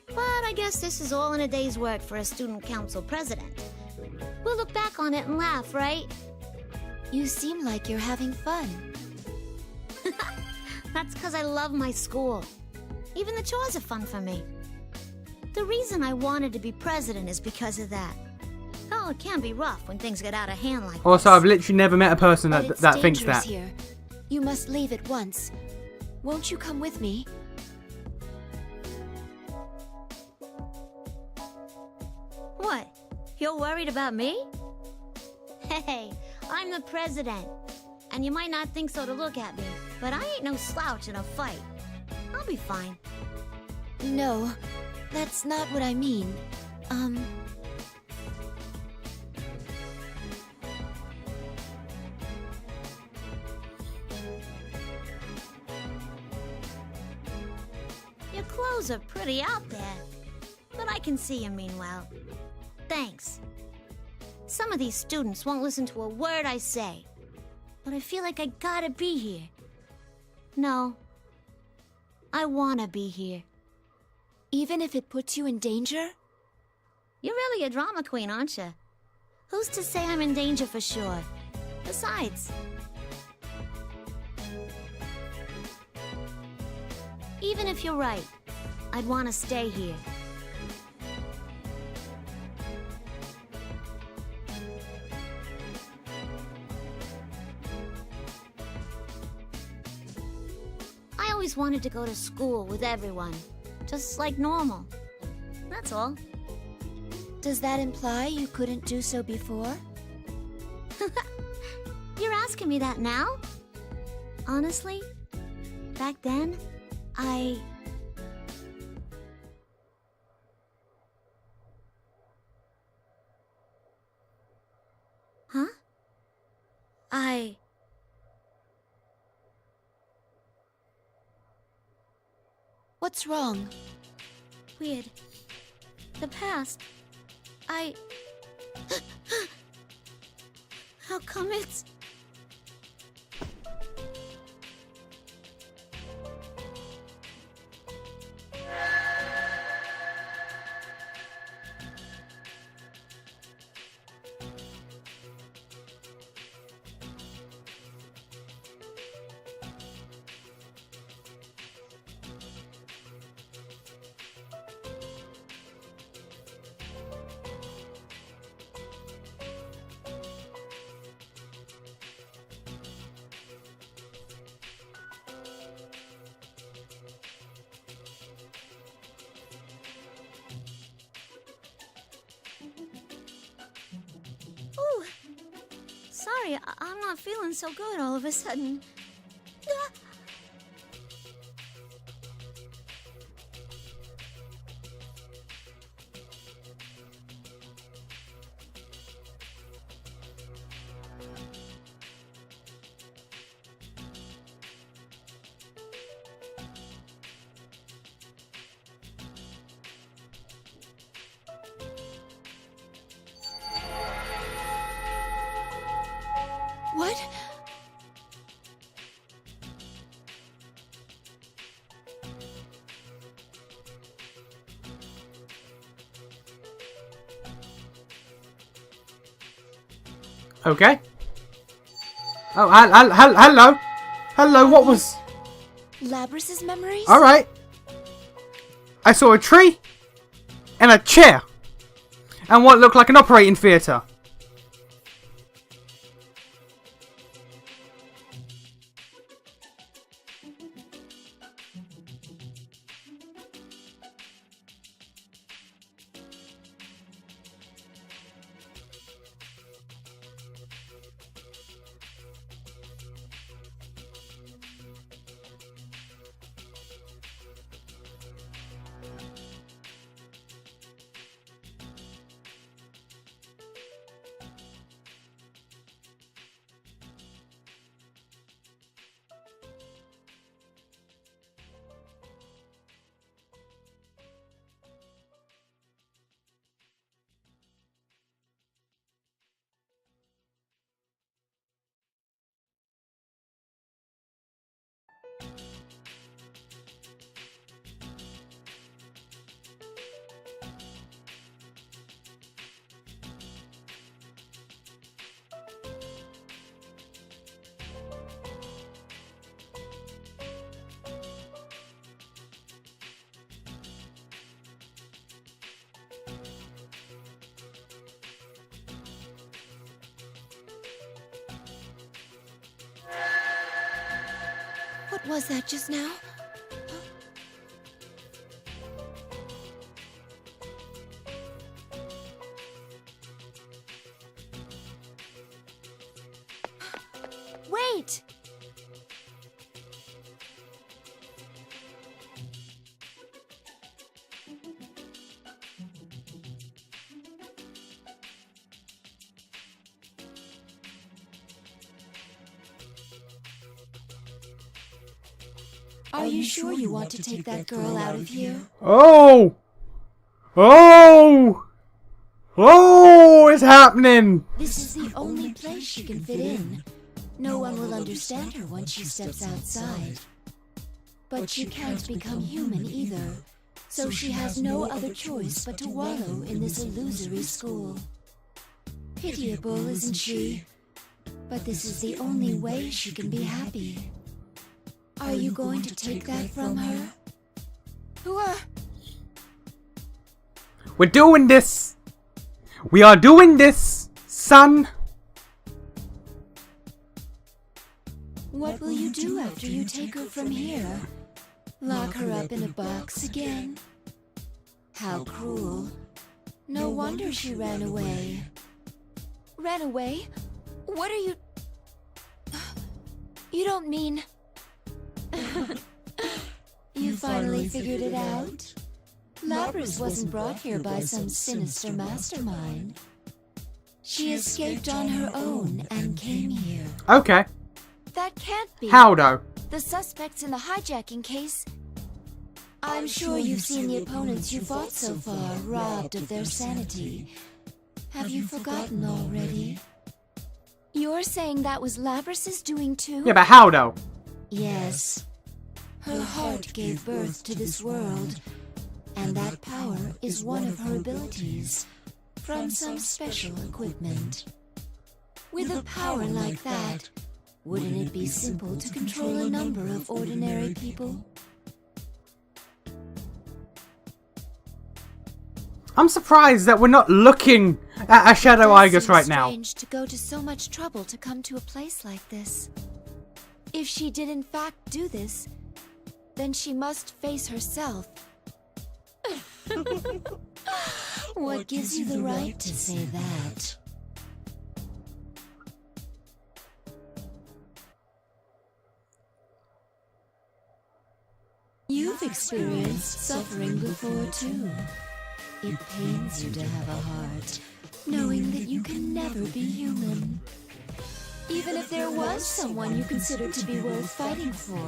But I guess this is all in a day's work for a student council president. We'll look back on it and laugh, right? You seem like you're having fun. That's because I love my school. Even the chores are fun for me. The reason I wanted to be president is because of that. Oh, it can be rough when things get out of hand like Also, this. I've literally never met a person But that it's that thinks dangerous that. here. You must leave at once. Won't you come with me? What? You're worried about me? Hey, I'm the president. And you might not think so to look at me, but I ain't no slouch in a fight. I'll be fine. No, that's not what I mean. Your clothes are pretty out there, but I can see you mean well. Thanks. Some of these students won't listen to a word I say, but I feel like I gotta be here. No, I wanna be here. Even if it puts you in danger? You're really a drama queen, aren't you? Who's to say I'm in danger for sure? Besides, even if you're right, I'd want to stay here. always wanted to go to school with everyone. Just like normal. That's all. Does that imply you couldn't do so before? You're asking me that now? Honestly, back then, Huh? What's wrong? Weird. The past. How come it's... Ooh! Sorry, I'm not feeling so good all of a sudden. What? Okay. Oh, hello. Hello, what was... Labrys's memories? Alright. I saw a tree and a chair and what looked like an operating theatre. What was that just now? Wait! Are you sure you want to take that girl out of here? Oh! Oh! Oh, it's happening! This is the only place she can fit in. No one will understand her once she steps outside. But she can't become human either, so she has no other choice but to wallow in this illusory school. Pitiable, isn't she? But this is the only way she can be happy. Are you going to take that from her? We're doing this! We are doing this, son! What will you do after you take her from here? Lock her up in a box again? How cruel. No wonder she ran away. Ran away? What are you... You don't mean... You finally figured it out? Labras wasn't brought here by some sinister mastermind. She escaped on her own and came here. Okay. That can't be. How though? The suspects in the hijacking case. I'm sure you've seen the opponents you fought so far robbed of their sanity. Have you forgotten already? You're saying that was Labras's doing too? Yeah, but how though? Yes. Her heart gave birth to this world, and that power is one of her abilities, from some special equipment. With a power like that, wouldn't it be simple to control a number of ordinary people? I'm surprised that we're not looking at a Shadow Aegis right now. It's strange to go to so much trouble to come to a place like this. If she did in fact do this, then she must face herself. What gives you the right to say that? You've experienced suffering before too. It pains you to have a heart, knowing that you can never be human. Even if there was someone you considered to be worth fighting for,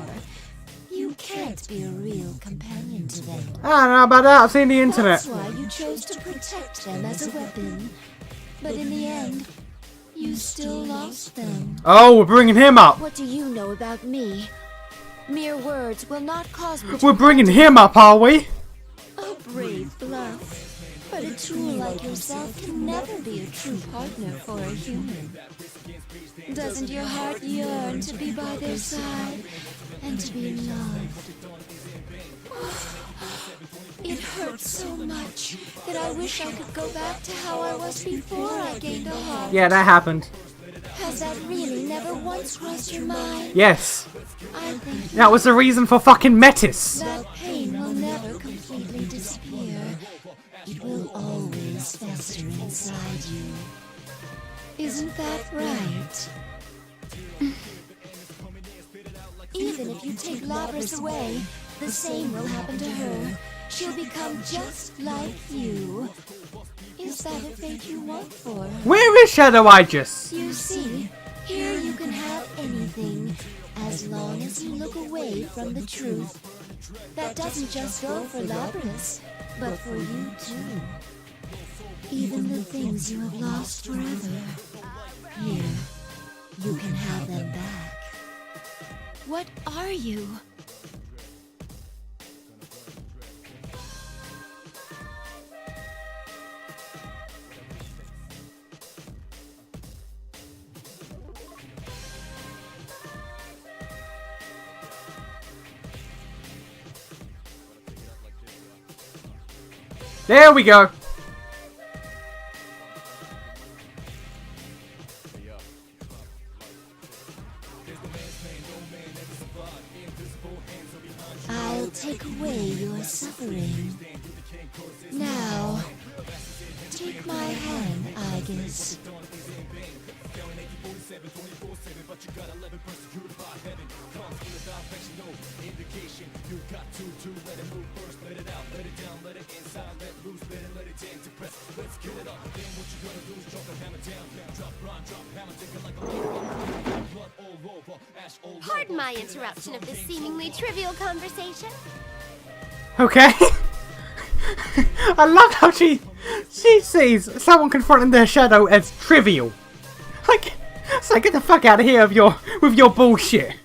you can't be a real companion to them. I don't know about that, I've seen the internet. That's why you chose to protect them as a weapon. But in the end, you still lost them. Oh, we're bringing him up. What do you know about me? Mere words will not cause me to... We're bringing him up, are we? A brave bluff. But a tool like yourself can never be a true partner for a human. Doesn't your heart yearn to be by their side and to be loved? It hurts so much that I wish I could go back to how I was before I gained a heart. Yeah, that happened. Has that really never once crossed your mind? Yes. I think That was the reason for fucking Metis. that pain will never completely disappear. It will always fester inside you. Isn't that right? Even if you take Labras away, the same will happen to her. She'll become just like you. Is that a fate you want for her? Where is Shadow Aegis? You see, here you can have anything, as long as you look away from the truth. That doesn't just go for Labras, but for you too. Even the things you have lost forever. Here, you can have them back. What are you? There we go. I'll take away your suffering. Now, take my hand, Aegis. Pardon my interruption of this seemingly trivial conversation. Okay. I love how she sees someone confronting their shadow as trivial. Like, it's like, get the fuck out of here with your bullshit.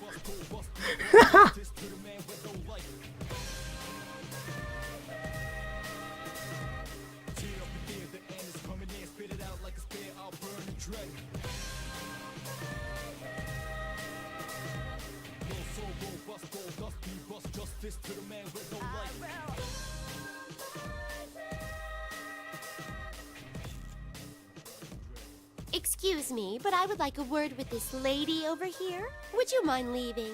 Excuse me, but I would like a word with this lady over here. Would you mind leaving?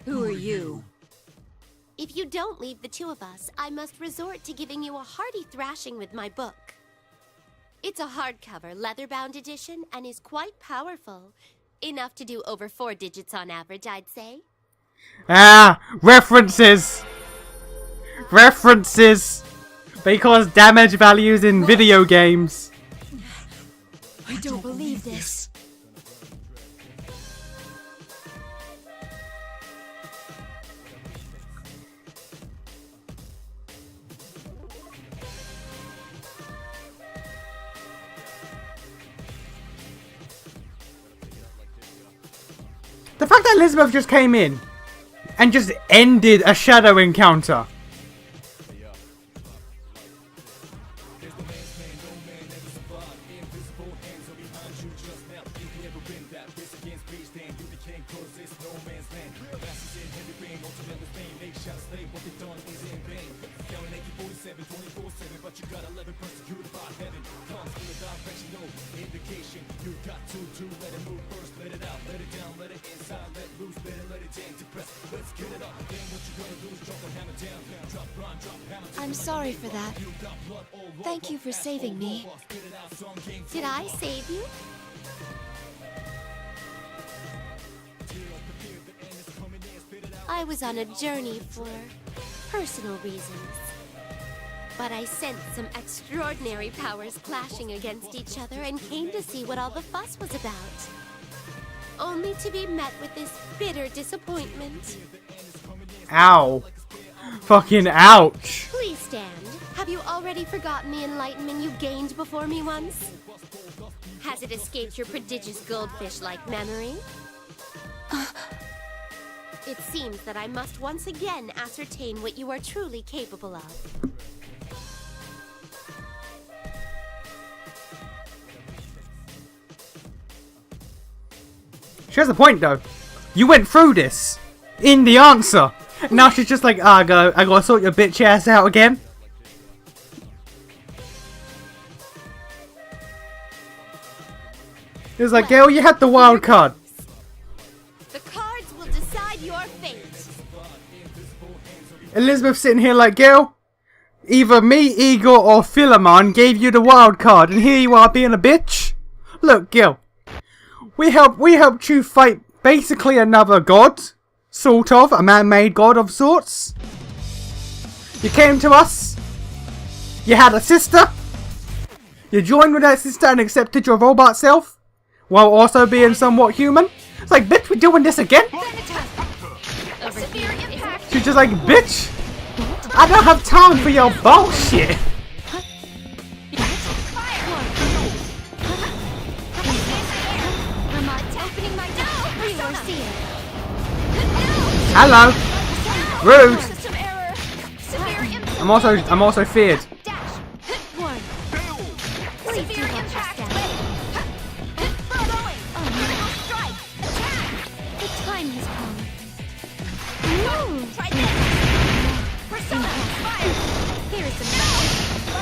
Who are you? If you don't leave the two of us, I must resort to giving you a hearty thrashing with my book. It's a hardcover, leather-bound edition, and is quite powerful. Enough to do over 4 digits on average, I'd say. Ah, references! References! They cause damage values in video games. I don't believe this. The fact that Elizabeth just came in and just ended a shadow encounter. I'm sorry for that. Thank you for saving me. Did I save you? I was on a journey for personal reasons. But I sensed some extraordinary powers clashing against each other and came to see what all the fuss was about. Only to be met with this bitter disappointment. Ow. Fucking ouch. Please stand. Have you already forgotten the enlightenment you gained before me once? Has it escaped your prodigious goldfish-like memory? It seems that I must once again ascertain what you are truly capable of. She has a point though. You went through this in the answer. Now she's just like, I gotta sort your bitch ass out again. It's like, girl, you had the wild card. The cards will decide your fate. Elizabeth sitting here like, girl, either me, Igor, or Philemon gave you the wild card, and here you are being a bitch. Look, girl, we helped you fight basically another god, sort of, a man-made god of sorts. You came to us. You had a sister. You joined with that sister and accepted your robot self, while also being somewhat human. It's like, bitch, we're doing this again? She's just like, bitch, I don't have time for your bullshit. Hello. Rude. I'm also feared.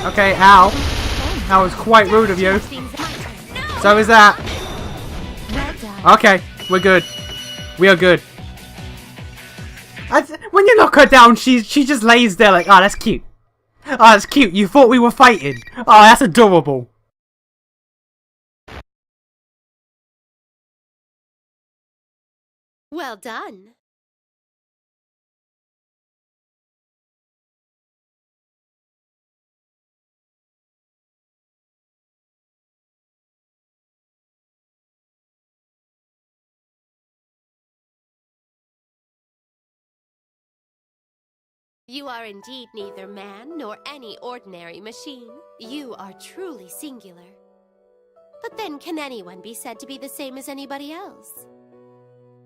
Okay, ow. That was quite rude of you. So is that. Okay, we're good. We are good. When you knock her down, she just lays there like, oh, that's cute. Oh, that's cute. You thought we were fighting. Oh, that's adorable. Well done. You are indeed neither man nor any ordinary machine. You are truly singular. But then can anyone be said to be the same as anybody else?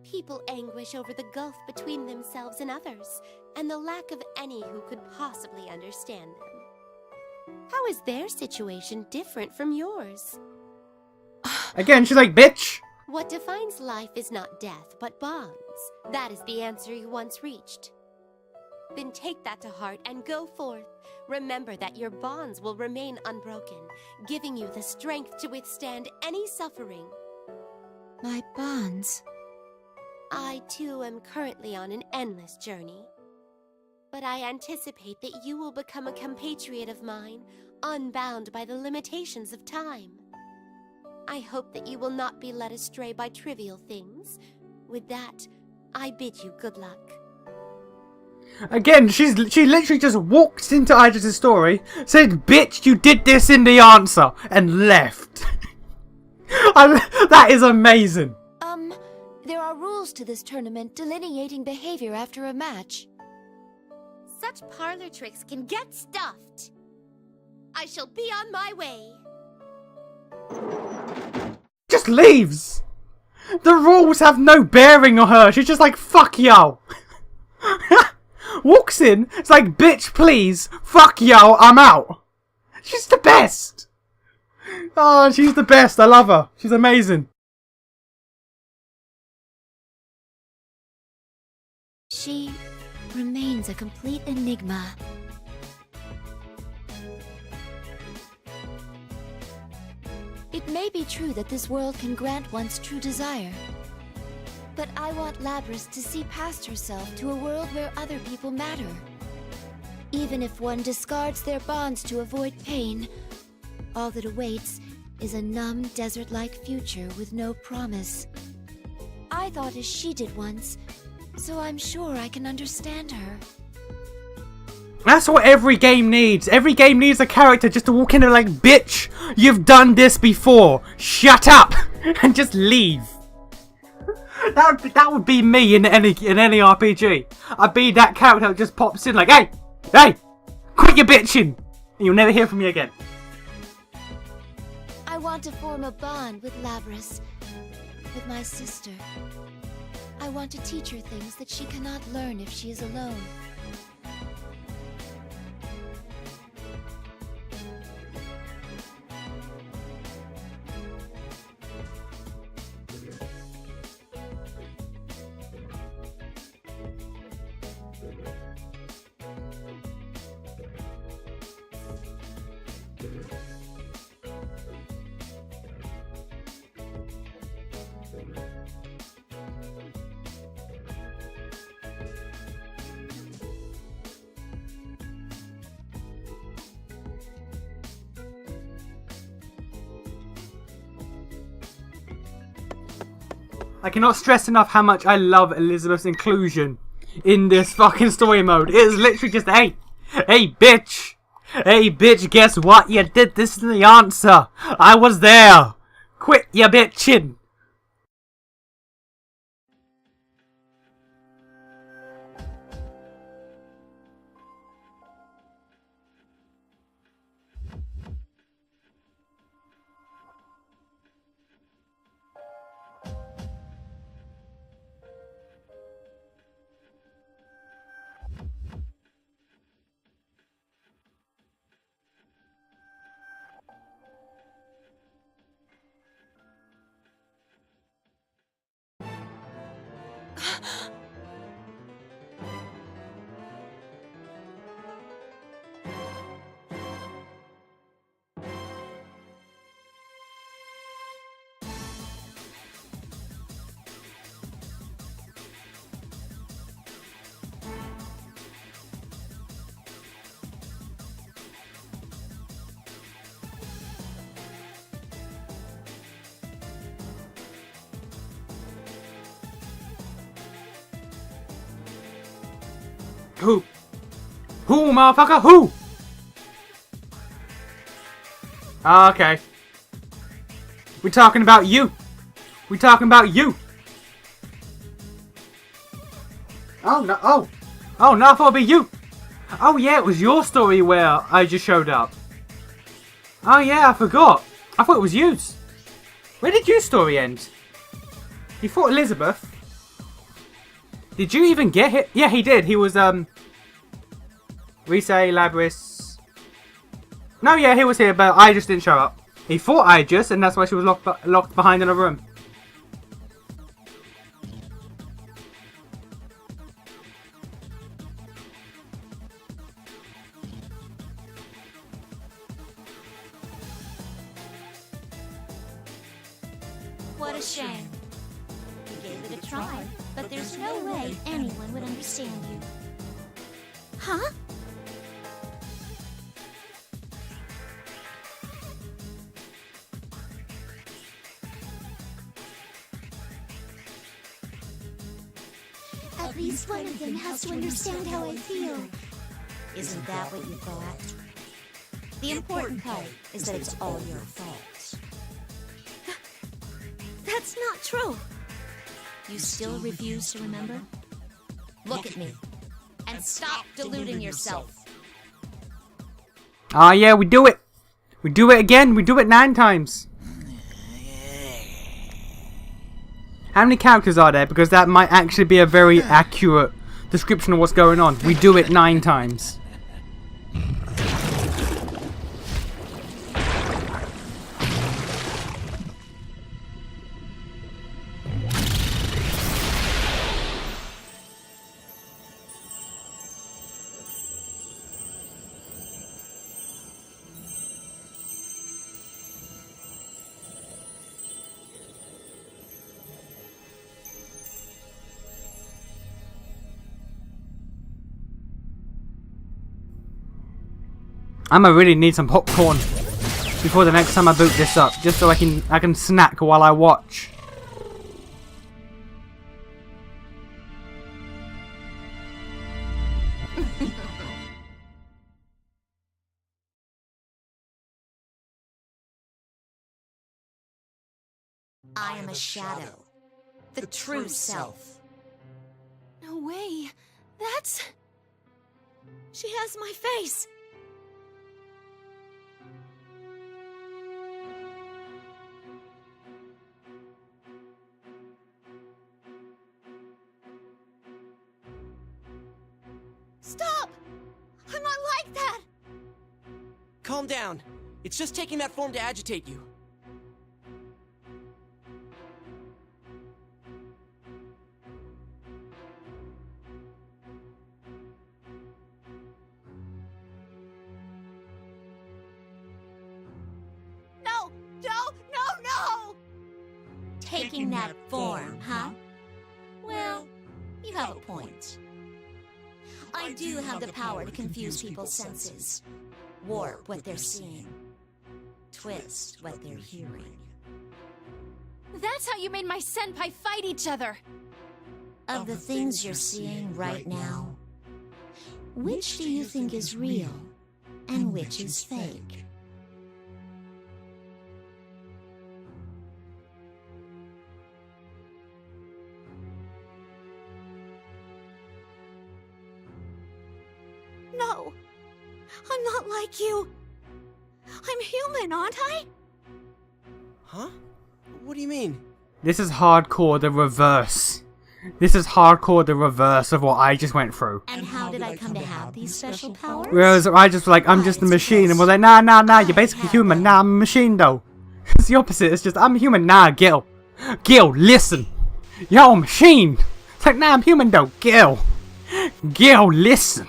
People anguish over the gulf between themselves and others, and the lack of any who could possibly understand them. How is their situation different from yours? Again, she's like, bitch. What defines life is not death, but bonds. That is the answer you once reached. Then take that to heart and go forth. Remember that your bonds will remain unbroken, giving you the strength to withstand any suffering. My bonds. I, too, am currently on an endless journey. But I anticipate that you will become a compatriot of mine, unbound by the limitations of time. I hope that you will not be led astray by trivial things. With that, I bid you good luck. Again, she literally just walked into Aegis' story, said, "Bitch, you did this in the answer," and left. That is amazing. There are rules to this tournament delineating behavior after a match. Such parlor tricks can get stuffed. I shall be on my way. Just leaves. The rules have no bearing on her. She's just like, fuck y'all. Walks in, it's like, bitch, please, fuck y'all, I'm out. She's the best. Oh, she's the best. I love her. She's amazing. She remains a complete enigma. It may be true that this world can grant one's true desire. But I want Labrys to see past herself to a world where other people matter. Even if one discards their bonds to avoid pain, all that awaits is a numb, desert-like future with no promise. I thought as she did once, so I'm sure I can understand her. That's what every game needs. Every game needs a character just to walk in and like, bitch, you've done this before. Shut up and just leave. That would be me in any RPG. I'd be that character that just pops in like, hey, quit your bitching, and you'll never hear from me again. I want to form a bond with Labrys, with my sister. I want to teach her things that she cannot learn if she is alone. I cannot stress enough how much I love Elizabeth's inclusion in this fucking story mode. It is literally just, hey bitch, guess what? You did this in the answer. I was there. Quit your bitching. Who? Who, motherfucker? Who? Okay. We're talking about you. We're talking about you. Oh, no. Oh, no, I thought it'd be you. Oh, yeah, it was your story where I just showed up. Oh, yeah, I forgot. I thought it was yours. Where did your story end? You fought Elizabeth. Did you even get hit? Yeah, he did. He was, Risay, Labrys. No, yeah, he was here, but I just didn't show up. He fought Aegis, and that's why she was locked behind in a room. What a shame. You gave it a try, but there's no way anyone would understand you. Huh? At least one of them has to understand how I feel. Isn't that what you thought? The important part is that it's all your fault. That's not true. You still refuse to remember? Look at me. And stop deluding yourself. Ah, yeah, we do it. We do it again. We do it 9 times. How many characters are there? Because that might actually be a very accurate description of what's going on. We do it 9 times. I'ma really need some popcorn before the next time I boot this up, just so I can snack while I watch. I am a shadow. The true self. No way. That's... She has my face. Stop! I'm not like that! Calm down. It's just taking that form to agitate you. No! No! No! No! Taking that form, huh? Well, you have a point. I do have the power to confuse people's senses, warp what they're seeing, twist what they're hearing. That's how you made my senpai fight each other. Of the things you're seeing right now, which do you think is real and which is fake? No! I'm not like you! I'm human, aren't I? Huh? What do you mean? This is hardcore the reverse. This is hardcore the reverse of what I just went through. And how did I come to have these special powers? Whereas I just was like, I'm just a machine, and was like, nah, you're basically human. Nah, I'm a machine though. It's the opposite. It's just, I'm human. Nah, Gil, listen. Yo, machine. It's like, nah, I'm human though. Gil, listen.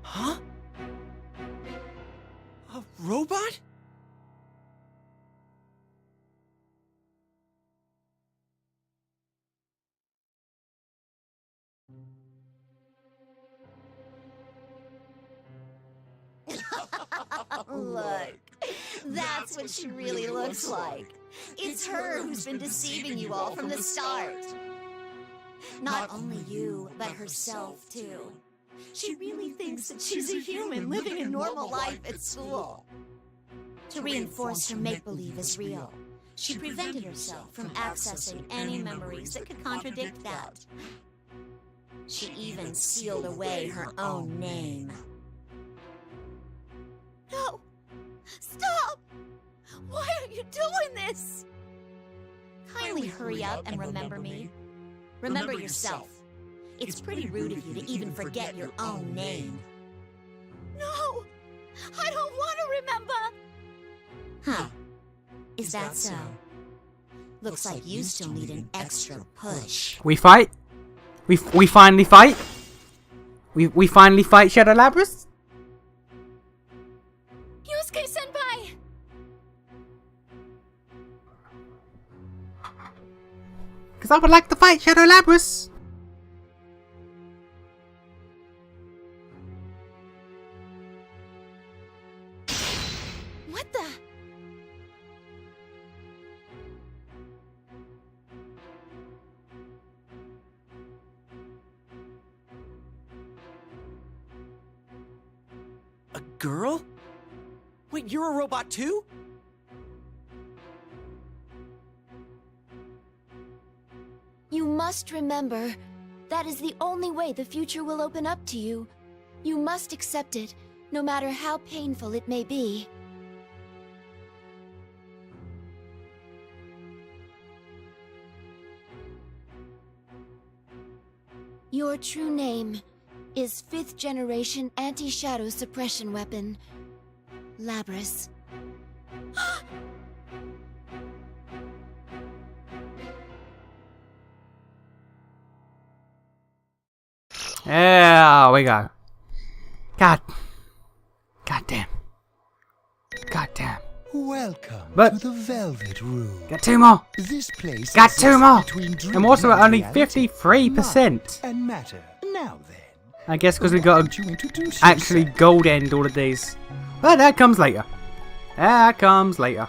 Huh? A robot? Look, that's what she really looks like. It's her who's been deceiving you all from the start. Not only you, but herself too. She really thinks that she's a human living a normal life at school. To reinforce her make-believe as real, she prevented herself from accessing any memories that could contradict that. She even sealed away her own name. No! Stop! Why are you doing this? Kindly hurry up and remember me. Remember yourself. It's pretty rude of you to even forget your own name. No! I don't want to remember! Huh. Is that so? Looks like you still need an extra push. We fight? We finally fight? We finally fight Shadow Labrys? Yosuke-senpai! Because I would like to fight Shadow Labrys. What the? A girl? Wait, you're a robot too? You must remember, that is the only way the future will open up to you. You must accept it, no matter how painful it may be. Your true name is 5th generation anti-shadow suppression weapon, Labrys. There we go. God damn. God damn. Welcome But to the Velvet Room. Got 2 more. This place Got 2 more. between I'm also dream at only and reality, 53%. and matter. Now then, I guess because we got to introduce actually gold end all of these. But that comes later. That comes later.